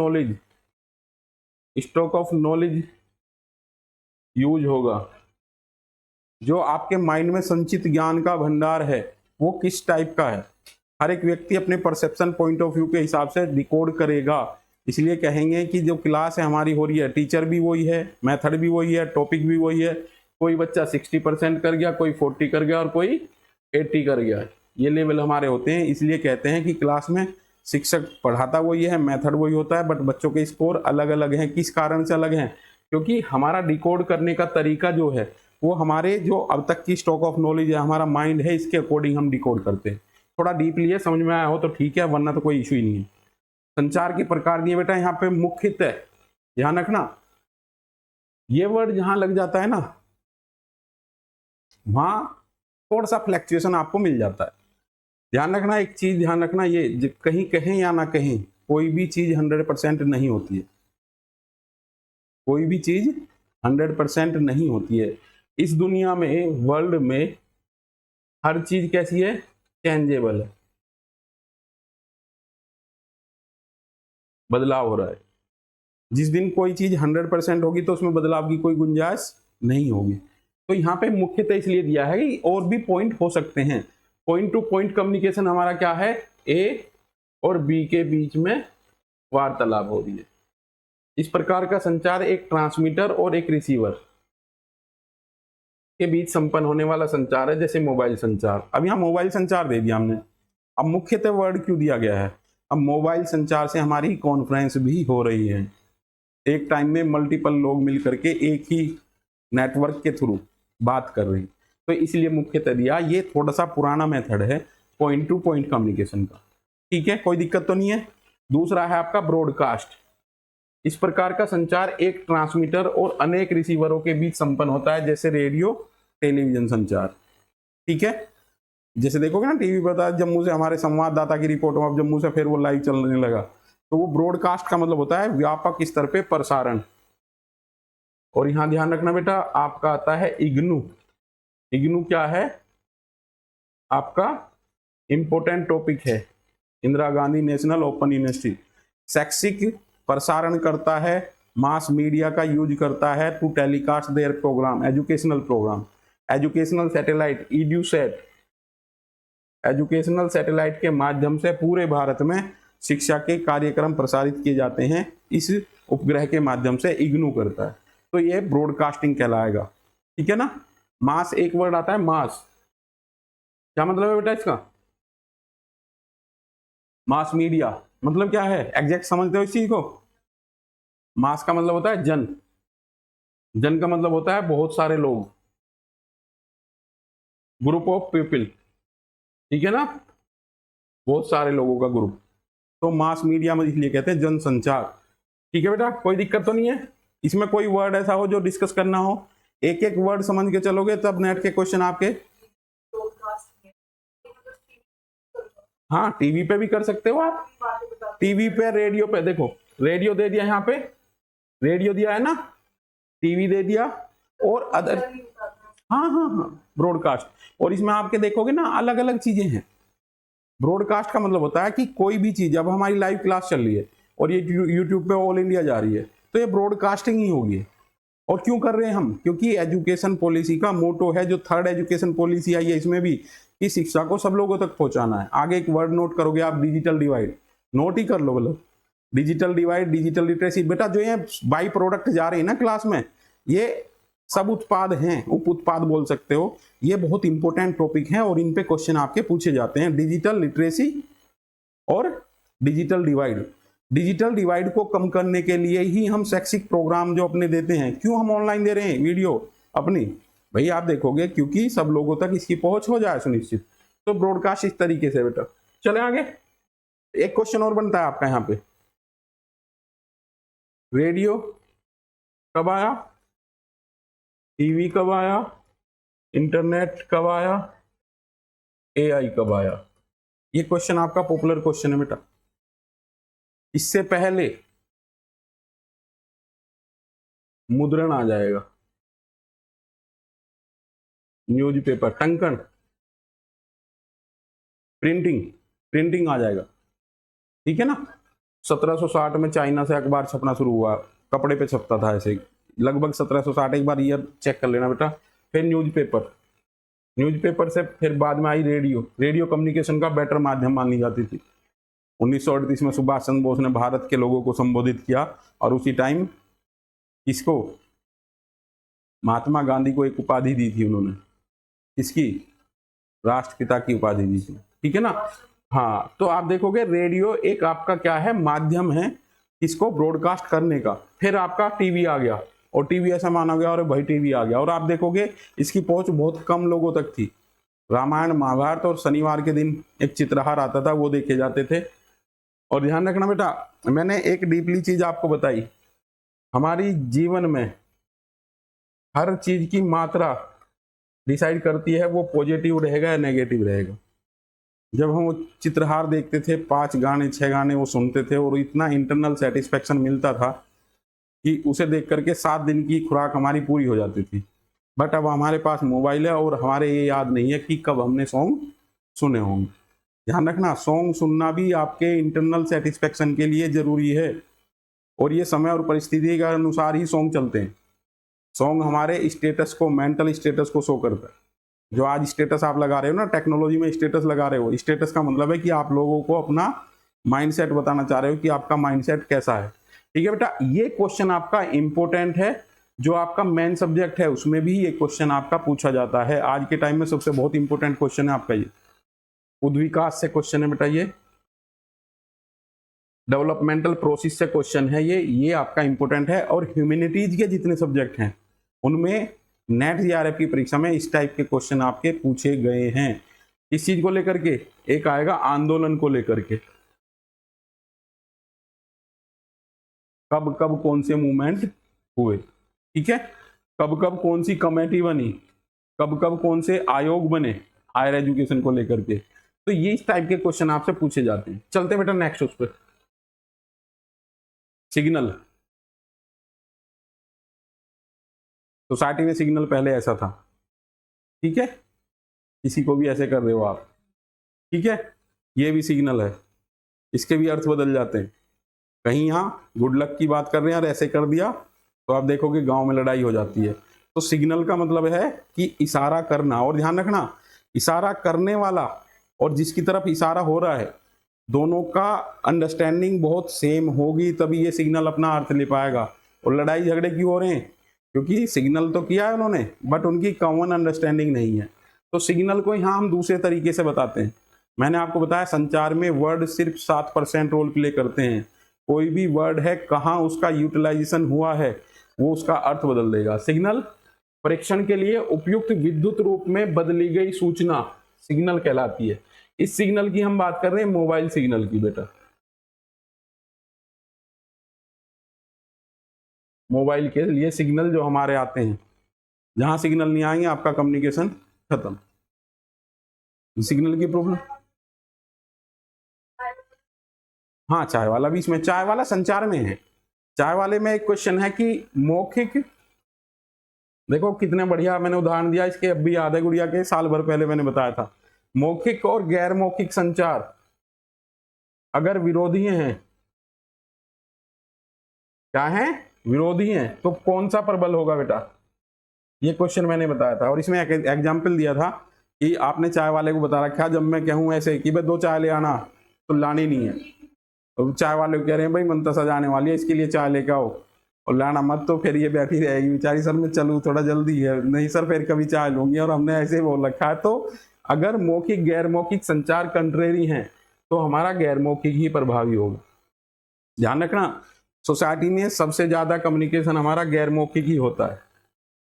नॉलेज यूज होगा। जो आपके माइंड में संचित ज्ञान का भंडार है वो किस टाइप का है, हर एक व्यक्ति अपने परसेप्शन पॉइंट ऑफ व्यू के हिसाब से डिकोड करेगा। इसलिए कहेंगे कि जो क्लास है हमारी हो रही है, टीचर भी वही है, मेथड भी वही है, टॉपिक भी वही है। कोई बच्चा 60% कर गया, कोई 40 कर गया और कोई 80 कर गया, ये लेवल हमारे होते हैं। इसलिए कहते हैं कि क्लास में शिक्षक पढ़ाता वही है, मेथड वही होता है, बट बच्चों के स्कोर अलग अलग हैं। किस कारण से अलग हैं, क्योंकि हमारा डिकोड करने का तरीका जो है वो हमारे जो अब तक की स्टॉक ऑफ नॉलेज है, हमारा माइंड है, इसके अकॉर्डिंग हम डिकोड करते हैं। थोड़ा डीपली है, समझ में आया हो तो ठीक है, वरना तो कोई इशू ही नहीं है। संचार के प्रकार दिए बेटा यहाँ पे, मुख्यतः ध्यान रखना, ये वर्ड जहां लग जाता है ना, वहां थोड़ा सा फ्लैक्चुएशन आपको मिल जाता है। ध्यान रखना, एक चीज ध्यान रखना, ये कहीं कहें या ना कहें, कोई भी चीज 100% नहीं होती है। कोई भी चीज 100% नहीं होती है। इस दुनिया में, वर्ल्ड में हर चीज कैसी है, चेंजेबल है, बदलाव हो रहा है। जिस दिन कोई चीज 100% होगी तो उसमें बदलाव की कोई गुंजाइश नहीं होगी। तो यहाँ पे मुख्यतः इसलिए दिया है कि और भी पॉइंट हो सकते हैं। पॉइंट टू पॉइंट कम्युनिकेशन हमारा क्या है, ए और बी के बीच में वार्तालाप हो रही है। इस प्रकार का संचार एक ट्रांसमीटर और एक रिसीवर के बीच संपन्न होने वाला संचार है, जैसे मोबाइल संचार। अब यहाँ मोबाइल संचार दे दिया हमने, अब मुख्यतः वर्ड क्यों दिया गया है? अब मोबाइल संचार से हमारी कॉन्फ्रेंस भी हो रही है, एक टाइम में मल्टीपल लोग मिल करके एक ही नेटवर्क के थ्रू बात कर रहे हैं, तो इसलिए मुख्यतः दिया। ये थोड़ा सा पुराना मेथड है पॉइंट टू पॉइंट कम्युनिकेशन का, ठीक है, कोई दिक्कत तो नहीं है। दूसरा है आपका ब्रॉडकास्ट। इस प्रकार का संचार एक ट्रांसमीटर और अनेक रिसीवरों के बीच संपन्न होता है, जैसे रेडियो टेलीविजन संचार, ठीक है। जैसे देखोगे ना टीवी पर था, जम्मू से हमारे संवाददाता की रिपोर्ट, अब जम्मू से फिर वो लाइव चलने लगा, तो वो ब्रॉडकास्ट का मतलब होता है व्यापक स्तर पे प्रसारण। और यहां ध्यान रखना बेटा, आपका आता है इग्नू। इग्नू क्या है? आपका इंपोर्टेंट टॉपिक है, Indira Gandhi national open university. शैक्षिक प्रसारण करता है, मास मीडिया का यूज करता है to telecast their program, educational program. Educational satellite EDUSAT, educational satellite के माध्यम से पूरे भारत में शिक्षा के कार्यक्रम प्रसारित किए जाते हैं, इस उपग्रह के माध्यम से इग्नू करता है, तो ये ब्रॉडकास्टिंग कहलाएगा, ठीक है ना। मास एक वर्ड आता है, मास क्या मतलब है बेटा इसका? मास मीडिया मतलब क्या है, एग्जैक्ट समझते हो इस चीज को? मास का मतलब होता है जन, जन का मतलब होता है बहुत सारे लोग, ग्रुप ऑफ पीपल, ठीक है ना, बहुत सारे लोगों का ग्रुप, तो मास मीडिया में इसलिए कहते हैं जनसंचार, ठीक है बेटा, कोई दिक्कत तो नहीं है। इसमें कोई वर्ड ऐसा हो जो डिस्कस करना हो, एक एक वर्ड समझ के चलोगे तब नेट के क्वेश्चन आपके। हाँ, टीवी पे भी कर सकते हो आप, टीवी पे, रेडियो पे। देखो रेडियो दे दिया, यहाँ पे रेडियो दिया है ना, टीवी दे दिया, और अदर, हाँ हाँ हाँ, ब्रॉडकास्ट। और इसमें आपके देखोगे ना अलग अलग चीजें हैं। ब्रॉडकास्ट का मतलब होता है कि कोई भी चीज, अब हमारी लाइव क्लास चल रही है और ये यूट्यूब पे ऑल इंडिया जा रही है, तो ये ब्रॉडकास्टिंग ही होगी। और क्यों कर रहे हैं हम? क्योंकि एजुकेशन पॉलिसी का मोटो है, जो थर्ड एजुकेशन पॉलिसी आई है इसमें भी, कि शिक्षा को सब लोगों तक पहुंचाना है। आगे एक वर्ड नोट करोगे आप, डिजिटल डिवाइड, नोट ही कर लो, मतलब डिजिटल डिवाइड, डिजिटल लिटरेसी। बेटा जो ये बाई प्रोडक्ट जा रही है ना क्लास में, ये सब उत्पाद हैं, उप उत्पाद बोल सकते हो, ये बहुत इंपॉर्टेंट टॉपिक हैं और इन पे क्वेश्चन आपके पूछे जाते हैं। डिजिटल लिटरेसी और डिजिटल डिवाइड। डिजिटल डिवाइड को कम करने के लिए ही हम शैक्षिक प्रोग्राम जो अपने देते हैं, क्यों हम ऑनलाइन दे रहे हैं वीडियो अपनी, भाई आप देखोगे क्योंकि सब लोगों तक इसकी पहुंच हो जाए सुनिश्चित, तो ब्रॉडकास्ट इस तरीके से। बेटा चले आगे, एक क्वेश्चन और बनता है आपका यहाँ पे, रेडियो कब आया, टीवी कब आया, इंटरनेट कब आया, एआई कब आया? ये क्वेश्चन आपका पॉपुलर क्वेश्चन है बेटा। इससे पहले मुद्रण आ जाएगा, न्यूज़पेपर, टंकन, प्रिंटिंग, प्रिंटिंग आ जाएगा, ठीक है ना। 1760 में चाइना से अखबार छपना शुरू हुआ, कपड़े पे छपता था ऐसे, लगभग 1760, एक बार ईयर चेक कर लेना बेटा। फिर न्यूज़पेपर, न्यूज़पेपर से फिर बाद में आई रेडियो। रेडियो कम्युनिकेशन का बेटर माध्यम मानी जाती थी। 1938 में सुभाष चंद्र बोस ने भारत के लोगों को संबोधित किया, और उसी टाइम किसको, महात्मा गांधी को एक उपाधि दी थी उन्होंने, किसकी, राष्ट्रपिता की उपाधि दी थी, ठीक है ना। हाँ, तो आप देखोगे रेडियो एक आपका क्या है, माध्यम है इसको ब्रॉडकास्ट करने का। फिर आपका टीवी आ गया, और टीवी ऐसा माना गया और भाई टीवी आ गया, और आप देखोगे इसकी पहुंच बहुत कम लोगों तक थी। रामायण महाभारत और शनिवार के दिन एक चित्रहार आता था, वो देखे जाते थे। और ध्यान रखना बेटा, मैंने एक डीपली चीज आपको बताई, हमारी जीवन में हर चीज की मात्रा डिसाइड करती है वो पॉजिटिव रहेगा या नेगेटिव रहेगा। जब हम वो चित्रहार देखते थे, 5 गाने 6 गाने वो सुनते थे, और इतना इंटरनल सेटिस्फेक्शन मिलता था कि उसे देख करके 7 दिन की खुराक हमारी पूरी हो जाती थी। बट अब हमारे पास मोबाइल है और हमारे ये याद नहीं है कि कब हमने सॉन्ग सुने होंगे। ध्यान रखना, सॉन्ग सुनना भी आपके इंटरनल सेटिस्फेक्शन के लिए जरूरी है, और ये समय और परिस्थिति के अनुसार ही सॉन्ग चलते हैं। सॉन्ग हमारे स्टेटस को, मेंटल स्टेटस को शो करता है। जो आज स्टेटस आप लगा रहे हो ना, टेक्नोलॉजी में स्टेटस लगा रहे हो, स्टेटस का मतलब है कि आप लोगों को अपना माइंडसेट बताना चाह रहे हो कि आपका माइंडसेट कैसा है, ठीक है बेटा। ये क्वेश्चन आपका इंपॉर्टेंट है, जो आपका मेन सब्जेक्ट है उसमें भी ये क्वेश्चन आपका पूछा जाता है। आज के टाइम में सबसे बहुत इंपॉर्टेंट क्वेश्चन है आपका ये, उद्विकास से क्वेश्चन है बेटा, ये डेवलपमेंटल प्रोसेस से क्वेश्चन है ये आपका इंपॉर्टेंट है। और ह्यूमैनिटीज के जितने सब्जेक्ट हैं उनमें नेट जीआरएफ की परीक्षा में इस टाइप के क्वेश्चन आपके पूछे गए हैं। इस चीज को लेकर के एक आएगा आंदोलन को लेकर के, कब कब कौन से मूवमेंट हुए, ठीक है, कब कब कौन सी कमेटी बनी, कब कब कौन से आयोग बने हायर एजुकेशन को लेकर के। तो ये इस टाइप के क्वेश्चन आपसे पूछे जाते हैं। चलते बेटा नेक्स्ट उस पर, सिग्नल। सोसाइटी में सिग्नल पहले ऐसा था, ठीक है, किसी को भी ऐसे कर रहे हो आप, ठीक है, ये भी सिग्नल है, इसके भी अर्थ बदल जाते हैं। कहीं यहाँ गुड लक की बात कर रहे हैं और ऐसे कर दिया तो आप देखोगे गांव में लड़ाई हो जाती है। तो सिग्नल का मतलब है कि इशारा करना, और ध्यान रखना इशारा करने वाला और जिसकी तरफ इशारा हो रहा है दोनों का अंडरस्टैंडिंग बहुत सेम होगी तभी ये सिग्नल अपना अर्थ ले पाएगा। और लड़ाई झगड़े क्यों हो रहे हैं, क्योंकि सिग्नल तो किया है उन्होंने बट उनकी कॉमन अंडरस्टैंडिंग नहीं है। तो सिग्नल को यहाँ हम दूसरे तरीके से बताते हैं। मैंने आपको बताया संचार में वर्ड सिर्फ 7% रोल प्ले करते हैं। कोई भी वर्ड है कहाँ उसका यूटिलाइजेशन हुआ है वो उसका अर्थ बदल देगा। सिग्नल परीक्षण के लिए उपयुक्त विद्युत रूप में बदली गई सूचना सिग्नल कहलाती है। इस सिग्नल की हम बात कर रहे हैं मोबाइल सिग्नल की बेटा। मोबाइल के लिए सिग्नल जो हमारे आते हैं, जहां सिग्नल नहीं आएंगे आपका कम्युनिकेशन खत्म। सिग्नल की प्रॉब्लम, हाँ चाय वाला भी इसमें, चाय वाला संचार में है। चाय वाले में एक क्वेश्चन है कि मौखिक, देखो कितने बढ़िया मैंने उदाहरण दिया, इसके अब भी याद है गुड़िया के, साल भर पहले मैंने बताया था। मौखिक और गैर मौखिक संचार अगर विरोधी हैं, क्या है, विरोधी हैं, तो कौन सा प्रबल होगा बेटा, ये क्वेश्चन मैंने बताया था। और इसमें एक एग्जाम्पल दिया था कि आपने चाय वाले को बता रखा, जब मैं कहूँ ऐसे कि भाई 2 चाय ले आना तो लानी नहीं है, तो चाय वाले को कह रहे हैं भाई मनता सजाने वाली है इसके लिए चाय लेके आओ और लाना मत, तो फिर ये बैठी रहेगी बेचारी, सर मैं चलूँ थोड़ा जल्दी है, नहीं सर फिर कभी चाय लूंगी, और हमने ऐसे बोल रखा है। तो अगर मौखिक गैर मौखिक संचार कंट्रेरी हैं तो हमारा गैर मौखिक ही प्रभावी होगा। ध्यान रखना सोसाइटी में सबसे ज्यादा कम्युनिकेशन हमारा गैर मौखिक ही होता है।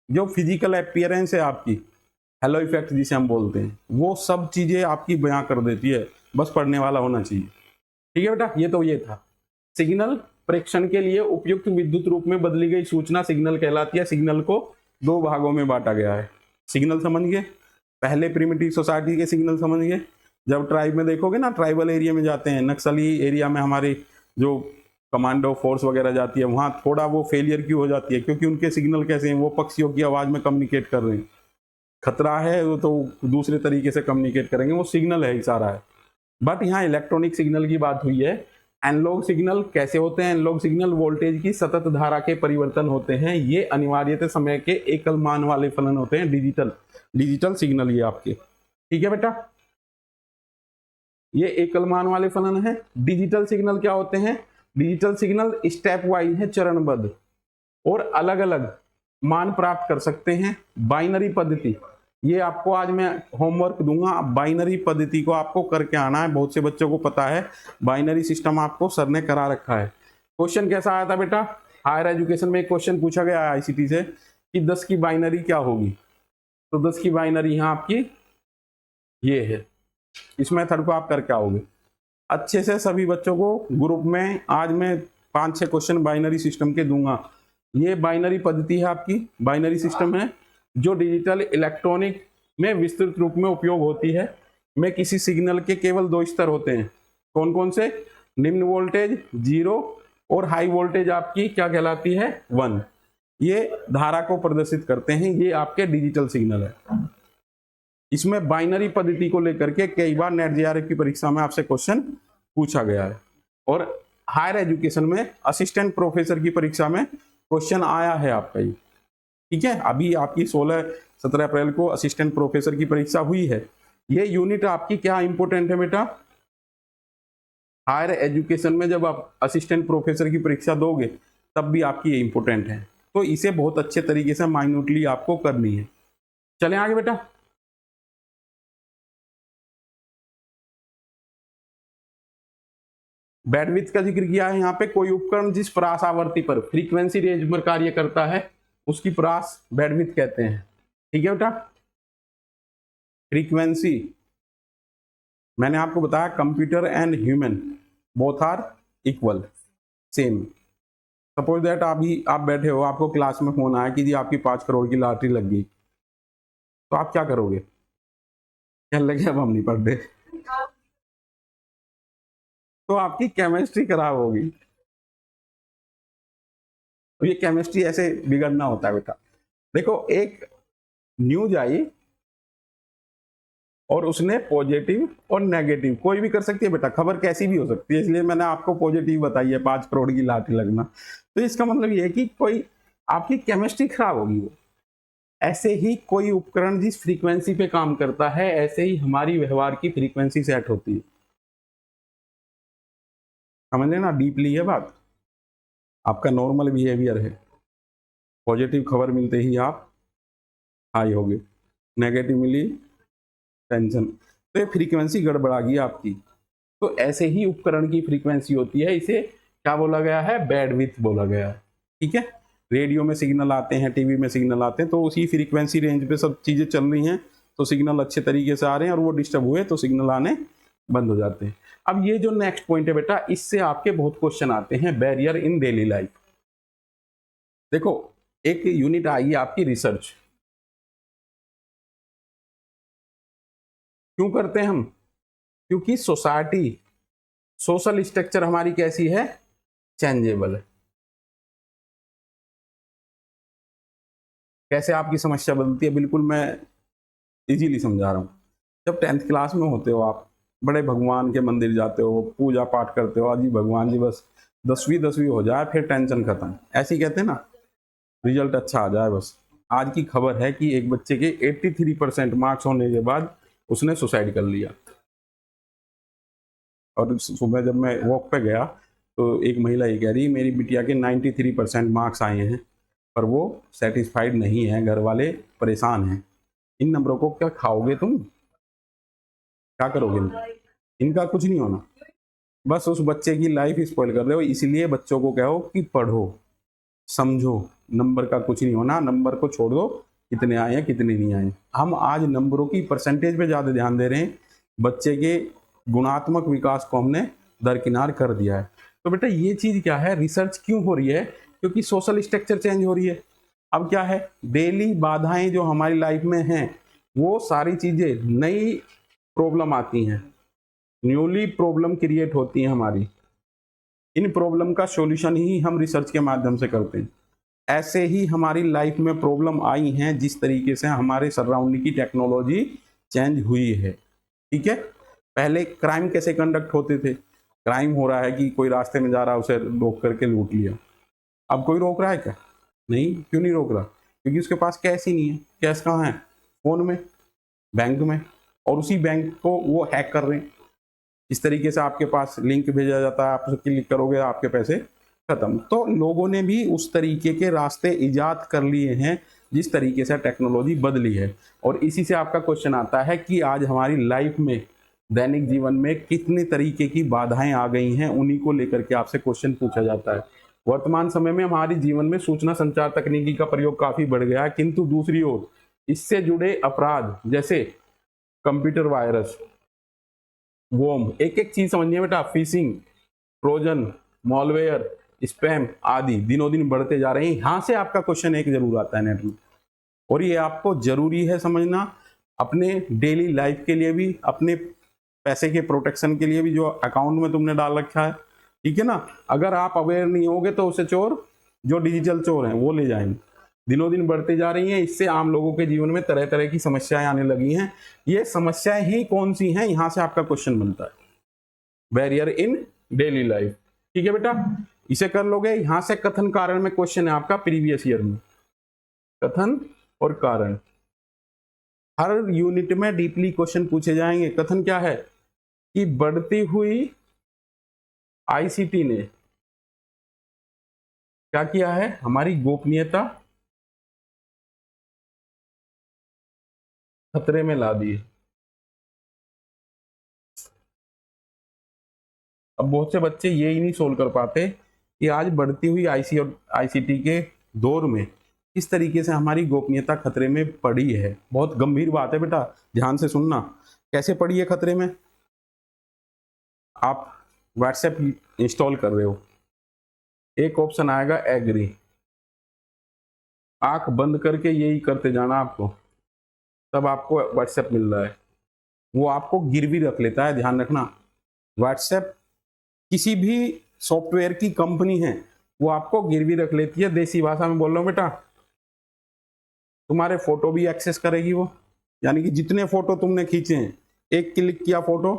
जो फिजिकल अपीयरेंस है आपकी, हेलो इफेक्ट जिसे हम बोलते हैं, वो सब चीजें आपकी बयां कर देती है, बस पढ़ने वाला होना चाहिए। ठीक है बेटा, ये तो ये था। सिग्नल प्रेक्षण के लिए उपयुक्त विद्युत रूप में बदली गई सूचना सिग्नल कहलाती है। सिग्नल को 2 भागों में बांटा गया है। सिग्नल समझ गए, पहले प्रिमिटिव सोसाइटी के सिग्नल समझ गए। जब ट्राइब में देखोगे ना, ट्राइबल एरिया में जाते हैं, नक्सली एरिया में हमारी जो कमांडो फोर्स वगैरह जाती है, वहां थोड़ा वो फेलियर क्यों हो जाती है, क्योंकि उनके सिग्नल कैसे हैं, वो पक्षियों की आवाज में कम्युनिकेट कर रहे हैं। खतरा है वो तो दूसरे तरीके से कम्युनिकेट करेंगे, वो सिग्नल है, इशारा है। बट यहाँ इलेक्ट्रॉनिक सिग्नल की बात हुई है। एनालॉग सिग्नल कैसे होते हैं, एनालॉग सिग्नल वोल्टेज की सतत धारा के परिवर्तन होते हैं। ये अनिवार्यतः समय के एकल मान वाले फलन होते हैं। डिजिटल सिग्नल ये आपके, ठीक है बेटा, ये एकल मान वाले फलन है। डिजिटल सिग्नल क्या होते हैं, डिजिटल सिग्नल स्टेप वाइज है, चरणबद्ध, और अलग अलग मान प्राप्त कर सकते हैं। बाइनरी पद्धति, ये आपको आज मैं होमवर्क दूंगा, बाइनरी पद्धति को आपको करके आना है। बहुत से बच्चों को पता है बाइनरी सिस्टम आपको सर ने करा रखा है। क्वेश्चन कैसा आया था बेटा, हायर एजुकेशन में एक क्वेश्चन पूछा गया है आईसीटी से कि 10 की बाइनरी क्या होगी। तो 10 की बाइनरी यहाँ आपकी ये है। इस मेथड को आप करके आओगे अच्छे से। सभी बच्चों को ग्रुप में आज मैं 5-6 क्वेश्चन बाइनरी सिस्टम के दूंगा। ये बाइनरी पद्धति है आपकी, बाइनरी सिस्टम है जो डिजिटल इलेक्ट्रॉनिक में विस्तृत रूप में उपयोग होती है। में किसी सिग्नल के केवल 2 स्तर होते हैं। कौन कौन से, निम्न वोल्टेज 0 और हाई वोल्टेज आपकी क्या कहलाती है 1। ये धारा को प्रदर्शित करते हैं, ये आपके डिजिटल सिग्नल है। इसमें बाइनरी पद्धति को लेकर के कई बार नेट जेआरएफ की परीक्षा में आपसे क्वेश्चन पूछा गया है। और हायर एजुकेशन में असिस्टेंट प्रोफेसर की परीक्षा में क्वेश्चन आया है आपका ये, ठीक है। अभी आपकी 16-17 अप्रैल को असिस्टेंट प्रोफेसर की परीक्षा हुई है। ये यूनिट आपकी क्या इंपॉर्टेंट है बेटा, हायर एजुकेशन में जब आप असिस्टेंट प्रोफेसर की परीक्षा दोगे तब भी आपकी ये इंपॉर्टेंट है। तो इसे बहुत अच्छे तरीके से माइन्यूटली आपको करनी है। चलें आगे बेटा। बैंडविड्थ का जिक्र किया है यहाँ पे, कोई उपकरण जिस परास आवर्ती पर फ्रीक्वेंसी रेंज में कार्य करता है उसकी परास बैंडविड्थ कहते हैं। ठीक है बेटा। फ्रीक्वेंसी, मैंने आपको बताया computer and human both are equal, same. Suppose that आप बैठे हो, आपको क्लास में फोन आया कि जी आपकी 5 करोड़ की लॉटरी लग गई, तो आप क्या करोगे? क्या लगे अब हम नहीं पढ़ रहे, तो आपकी केमिस्ट्री खराब होगी। तो ये केमिस्ट्री ऐसे बिगड़ना होता है बेटा। देखो, एक न्यूज आई और उसने पॉजिटिव और नेगेटिव कोई भी कर सकती है बेटा, खबर कैसी भी हो सकती है, इसलिए मैंने आपको पॉजिटिव बताई है 5 करोड़ की लॉटरी लगना। तो इसका मतलब ये है कि कोई आपकी केमिस्ट्री खराब होगी। वो ऐसे ही कोई उपकरण जिस फ्रीक्वेंसी पे काम करता है, ऐसे ही हमारी व्यवहार की फ्रीक्वेंसी सेट होती है। समझ लेना, डीपली है बात। आपका नॉर्मल बिहेवियर है, पॉजिटिव खबर मिलते ही आप हाई हो गए, नेगेटिव मिली टेंशन, तो ये फ्रीक्वेंसी गड़बड़ा गई आपकी। तो ऐसे ही उपकरण की फ्रीक्वेंसी होती है, इसे क्या बोला गया है? बैंडविड्थ बोला गया है। ठीक है। रेडियो में सिग्नल आते हैं, टीवी में सिग्नल आते हैं, तो उसी फ्रीक्वेंसी रेंज पे सब चीजें चल रही हैं, तो सिग्नल अच्छे तरीके से आ रहे हैं, और वो डिस्टर्ब हुए तो सिग्नल आने बंद हो जाते हैं। अब ये जो नेक्स्ट पॉइंट है बेटा, इससे आपके बहुत क्वेश्चन आते हैं, बैरियर इन डेली लाइफ। देखो, एक यूनिट आई है आपकी रिसर्च। क्यों करते हैं हम? क्योंकि सोसाइटी, सोशल स्ट्रक्चर हमारी कैसी है? चेंजेबल है। कैसे आपकी समस्या बदलती है, बिल्कुल मैं इजीली समझा रहा हूँ। जब 10th क्लास में होते हो आप, बड़े भगवान के मंदिर जाते हो, पूजा पाठ करते हो, जी भगवान जी बस 10वीं हो जाए फिर टेंशन खत्म, ऐसे ही कहते हैं ना, रिजल्ट अच्छा आ जाए बस। आज की खबर है कि एक बच्चे के 83% मार्क्स होने के बाद उसने सुसाइड कर लिया। और सुबह जब मैं वॉक पे गया तो एक महिला ये कह रही, मेरी बिटिया के 93% मार्क्स आए हैं, पर वो सेटिस्फाइड नहीं है, घर वाले परेशान हैं। इन नंबरों को क्या खाओगे तुम? क्या करोगे इनका कुछ नहीं होना, बस उस बच्चे की लाइफ स्पॉइल कर रहे हो। इसलिए बच्चों को कहो कि पढ़ो, समझो, नंबर का कुछ नहीं होना, नंबर को छोड़ दो, कितने आए हैं कितने नहीं आए। हम आज नंबरों की परसेंटेज पे ज़्यादा ध्यान दे रहे हैं, बच्चे के गुणात्मक विकास को हमने दरकिनार कर दिया है। तो बेटा ये चीज़ क्या है, रिसर्च क्यों हो रही है? क्योंकि सोशल स्ट्रक्चर चेंज हो रही है। अब क्या है, डेली बाधाएं जो हमारी लाइफ में हैं, वो सारी चीज़ें नई प्रॉब्लम आती हैं, न्यूली प्रॉब्लम क्रिएट होती हैं हमारी। इन प्रॉब्लम का सॉल्यूशन ही हम रिसर्च के माध्यम से करते हैं। ऐसे ही हमारी लाइफ में प्रॉब्लम आई हैं, जिस तरीके से हमारे सराउंडिंग की टेक्नोलॉजी चेंज हुई है। ठीक है। पहले क्राइम कैसे कंडक्ट होते थे? क्राइम हो रहा है कि कोई रास्ते में जा रहा है, उसे रोक करके लूट लिया। अब कोई रोक रहा है क्या? नहीं। क्यों नहीं रोक रहा? क्योंकि उसके पास कैश ही नहीं है। कैश कहाँ है? फोन में, बैंक में, और उसी बैंक को वो हैक कर रहे हैं। इस तरीके से आपके पास लिंक भेजा जाता है, आप उसे क्लिक करोगे, आपके पैसे खत्म। तो लोगों ने भी उस तरीके के रास्ते इजाद कर लिए हैं, जिस तरीके से टेक्नोलॉजी बदली है। और इसी से आपका क्वेश्चन आता है कि आज हमारी लाइफ में, दैनिक जीवन में कितने तरीके की बाधाएं आ गई हैं, उन्हीं को लेकर के आपसे क्वेश्चन पूछा जाता है। वर्तमान समय में हमारे जीवन में सूचना संचार तकनीकी का प्रयोग काफी बढ़ गया है, किंतु दूसरी ओर इससे जुड़े अपराध जैसे कंप्यूटर वायरस, वोम, एक एक चीज समझिए बेटा, फिशिंग, ट्रोजन, मॉलवेयर, स्पैम आदि दिनों दिन बढ़ते जा रहे हैं। यहां से आपका क्वेश्चन एक जरूर आता है नेट में, और ये आपको जरूरी है समझना, अपने डेली लाइफ के लिए भी, अपने पैसे के प्रोटेक्शन के लिए भी, जो अकाउंट में तुमने डाल रखा है। ठीक है ना। अगर आप अवेयर नहीं होगे तो उसे चोर, जो डिजिटल चोर हैं, वो ले जाएंगे। दिनों दिन बढ़ती जा रही हैं, इससे आम लोगों के जीवन में तरह तरह की समस्याएं आने लगी हैं। ये समस्याएं ही कौन सी हैं, यहां से आपका क्वेश्चन बनता है, बैरियर इन डेली लाइफ। ठीक है बेटा, इसे कर लोगे। यहां से कथन कारण में क्वेश्चन है आपका प्रीवियस ईयर में, कथन और कारण हर यूनिट में डीपली क्वेश्चन पूछे जाएंगे। कथन क्या है कि बढ़ती हुई आईसीटी ने क्या किया है, हमारी गोपनीयता खतरे में ला दी है। अब बहुत से बच्चे ये ही नहीं सोल्व कर पाते कि आज बढ़ती हुई आईसी और आईसीटी के दौर में किस तरीके से हमारी गोपनीयता खतरे में पड़ी है। बहुत गंभीर बात है बेटा, ध्यान से सुनना। कैसे पड़ी है खतरे में? आप व्हाट्सएप इंस्टॉल कर रहे हो, एक ऑप्शन आएगा एग्री, आंख बंद करके यही करते जाना आपको, तब आपको व्हाट्सएप मिल रहा है। वो आपको गिरवी रख लेता है, ध्यान रखना। व्हाट्सएप किसी भी सॉफ्टवेयर की कंपनी है, वो आपको गिरवी रख लेती है। देसी भाषा में बोल रहा हूँ बेटा, तुम्हारे फोटो भी एक्सेस करेगी वो, यानी कि जितने फोटो तुमने खींचे हैं, एक क्लिक किया फोटो,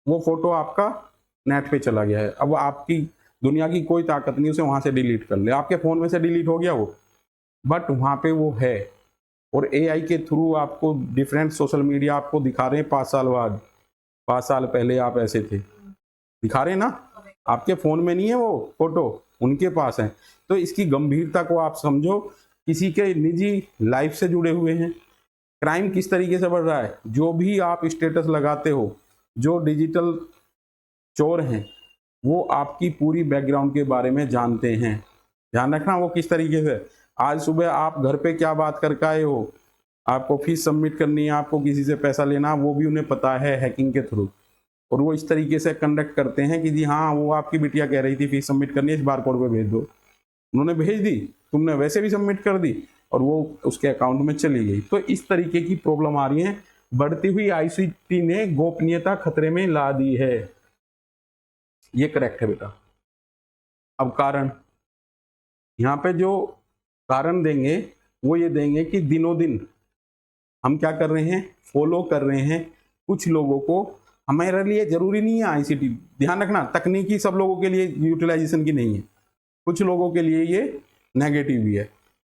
वो फोटो आपका नेट पे चला गया है। अब आपकी दुनिया की कोई ताकत नहीं उसे वहां से डिलीट कर ले। आपके फोन में से डिलीट हो गया वो, बट वहां पे वो है। और एआई के थ्रू आपको डिफरेंट सोशल मीडिया आपको दिखा रहे हैं 5 साल बाद, 5 साल पहले आप ऐसे थे, दिखा रहे हैं ना। आपके फोन में नहीं है वो फोटो, उनके पास है। तो इसकी गंभीरता को आप समझो, किसी के निजी लाइफ से जुड़े हुए हैं। क्राइम किस तरीके से बढ़ रहा है, जो भी आप स्टेटस लगाते हो, जो डिजिटल चोर हैं, वो आपकी पूरी बैकग्राउंड के बारे में जानते हैं। ध्यान रखना वो किस तरीके से। आज सुबह आप घर पे क्या बात करके आए हो, आपको फीस सबमिट करनी है, आपको किसी से पैसा लेना, वो भी उन्हें पता है हैकिंग के थ्रू। और वो इस तरीके से कंडक्ट करते हैं कि जी हाँ, वो आपकी बिटिया कह रही थी फीस सबमिट करनी है, इस बारकोड पे भेज दो। उन्होंने भेज दी, तुमने वैसे भी सबमिट कर दी, और वो उसके अकाउंट में चली गई। तो इस तरीके की प्रॉब्लम आ रही है। बढ़ती हुई आईसीटी ने गोपनीयता खतरे में ला दी है। ये करेक्ट है बेटा। अब कारण, यहाँ पे जो कारण देंगे वो ये देंगे कि दिनों दिन हम क्या कर रहे हैं, फॉलो कर रहे हैं कुछ लोगों को। हमारे लिए जरूरी नहीं है आईसीटी, ध्यान रखना, तकनीकी सब लोगों के लिए यूटिलाइजेशन की नहीं है, कुछ लोगों के लिए ये नेगेटिव भी है।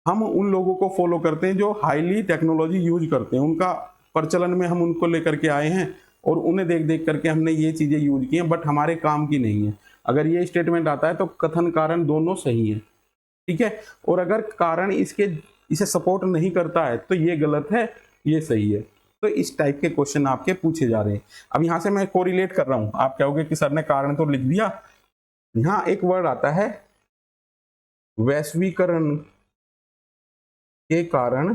हम उन लोगों को फॉलो करते हैं जो हाईली टेक्नोलॉजी यूज करते हैं, उनका प्रचलन में हम उनको लेकर के आए हैं, और उन्हें देख देख करके हमने ये चीजें यूज की हैं, बट हमारे काम की नहीं है। अगर ये स्टेटमेंट आता है तो कथन कारण दोनों सही है, ठीक है। और अगर कारण इसे सपोर्ट नहीं करता है तो ये गलत है, ये सही है। तो इस टाइप के क्वेश्चन आपके पूछे जा रहे हैं। अब यहां से मैं कोरिलेट कर रहा हूं, आप कहोगे कि सर ने कारण तो लिख दिया। यहां एक वर्ड आता है वैश्वीकरण के कारण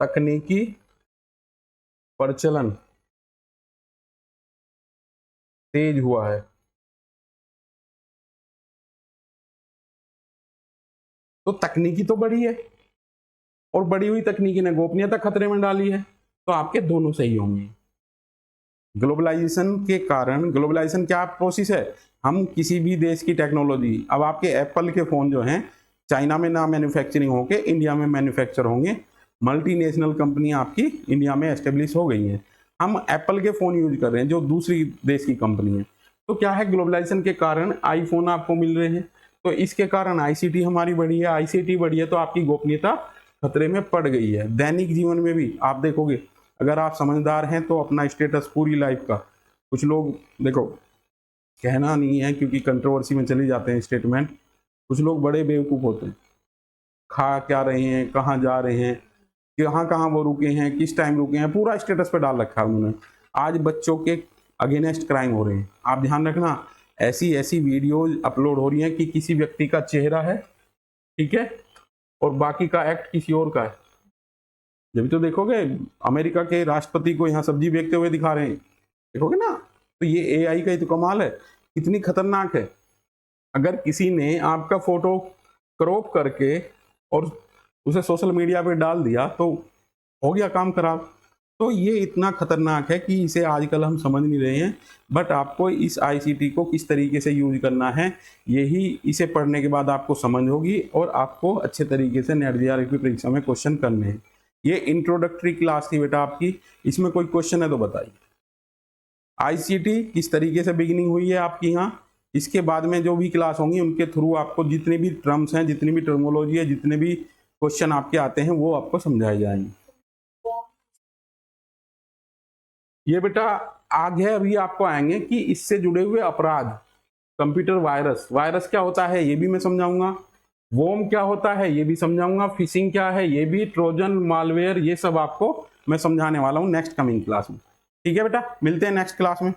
तकनीकी प्रचलन तेज हुआ है। तो तकनीकी तो बढ़ी है, और बढ़ी हुई तकनीकी ने गोपनीयता खतरे में डाली है, तो आपके दोनों सही होंगे। ग्लोबलाइजेशन के कारण, ग्लोबलाइजेशन क्या प्रोसेस है, हम किसी भी देश की टेक्नोलॉजी, अब आपके एप्पल के फोन जो हैं चाइना में ना मैन्युफैक्चरिंग होके इंडिया में मैन्युफैक्चर होंगे। मल्टीनेशनल कंपनियां आपकी इंडिया में एस्टेब्लिश हो गई हैं। हम एप्पल के फोन यूज कर रहे हैं जो दूसरी देश की कंपनी है। तो क्या है, ग्लोबलाइजेशन के कारण आईफोन आपको मिल रहे हैं, तो इसके कारण आईसीटी हमारी बढ़ी है। आईसीटी बढ़ी है तो आपकी गोपनीयता खतरे में पड़ गई है। दैनिक जीवन में भी आप देखोगे, अगर आप समझदार हैं तो अपना स्टेटस पूरी लाइफ का, कुछ लोग देखो, कहना नहीं है क्योंकि कंट्रोवर्सी में चले जाते हैं स्टेटमेंट, कुछ लोग बड़े बेवकूफ़ होते हैं, खा क्या रहे हैं, कहाँ जा रहे हैं, कहाँ कहाँ वो रुके हैं, किस टाइम रुके हैं, पूरा स्टेटस पे डाल रखा है उन्होंने। आज बच्चों के अगेंस्ट क्राइम हो रहे हैं, आप ध्यान रखना। ऐसी ऐसी वीडियोज अपलोड हो रही हैं कि किसी व्यक्ति का चेहरा है, ठीक है, और बाकी का एक्ट किसी और का है। जब तो देखोगे अमेरिका के राष्ट्रपति को यहाँ सब्जी बेचते हुए दिखा रहे हैं, देखोगे ना। तो ये एआई का ही तो कमाल है, कितनी खतरनाक है। अगर किसी ने आपका फोटो क्रॉप करके और उसे सोशल मीडिया पे डाल दिया तो हो गया काम खराब। तो ये इतना खतरनाक है कि इसे आजकल हम समझ नहीं रहे हैं। बट आपको इस आईसीटी को किस तरीके से यूज करना है, यही इसे पढ़ने के बाद आपको समझ होगी, और आपको अच्छे तरीके से नेट जेआरएफ की परीक्षा में क्वेश्चन करने हैं। ये इंट्रोडक्टरी क्लास थी बेटा आपकी, इसमें कोई क्वेश्चन है तो बताइए। आईसीटी किस तरीके से बिगिनिंग हुई है आपकी यहाँ, इसके बाद में जो भी क्लास होंगी उनके थ्रू आपको जितने भी टर्म्स हैं, जितनी भी टर्मोलॉजी है, जितने भी क्वेश्चन आपके आते हैं वो आपको समझाए जाएंगे। ये बेटा आगे अभी आपको आएंगे कि इससे जुड़े हुए अपराध, कंप्यूटर वायरस, वायरस क्या होता है ये भी मैं समझाऊंगा, वोम क्या होता है ये भी समझाऊंगा, फिशिंग क्या है ये भी, ट्रोजन, मालवेयर, ये सब आपको मैं समझाने वाला हूँ नेक्स्ट कमिंग क्लास में। ठीक है बेटा, मिलते हैं नेक्स्ट क्लास में।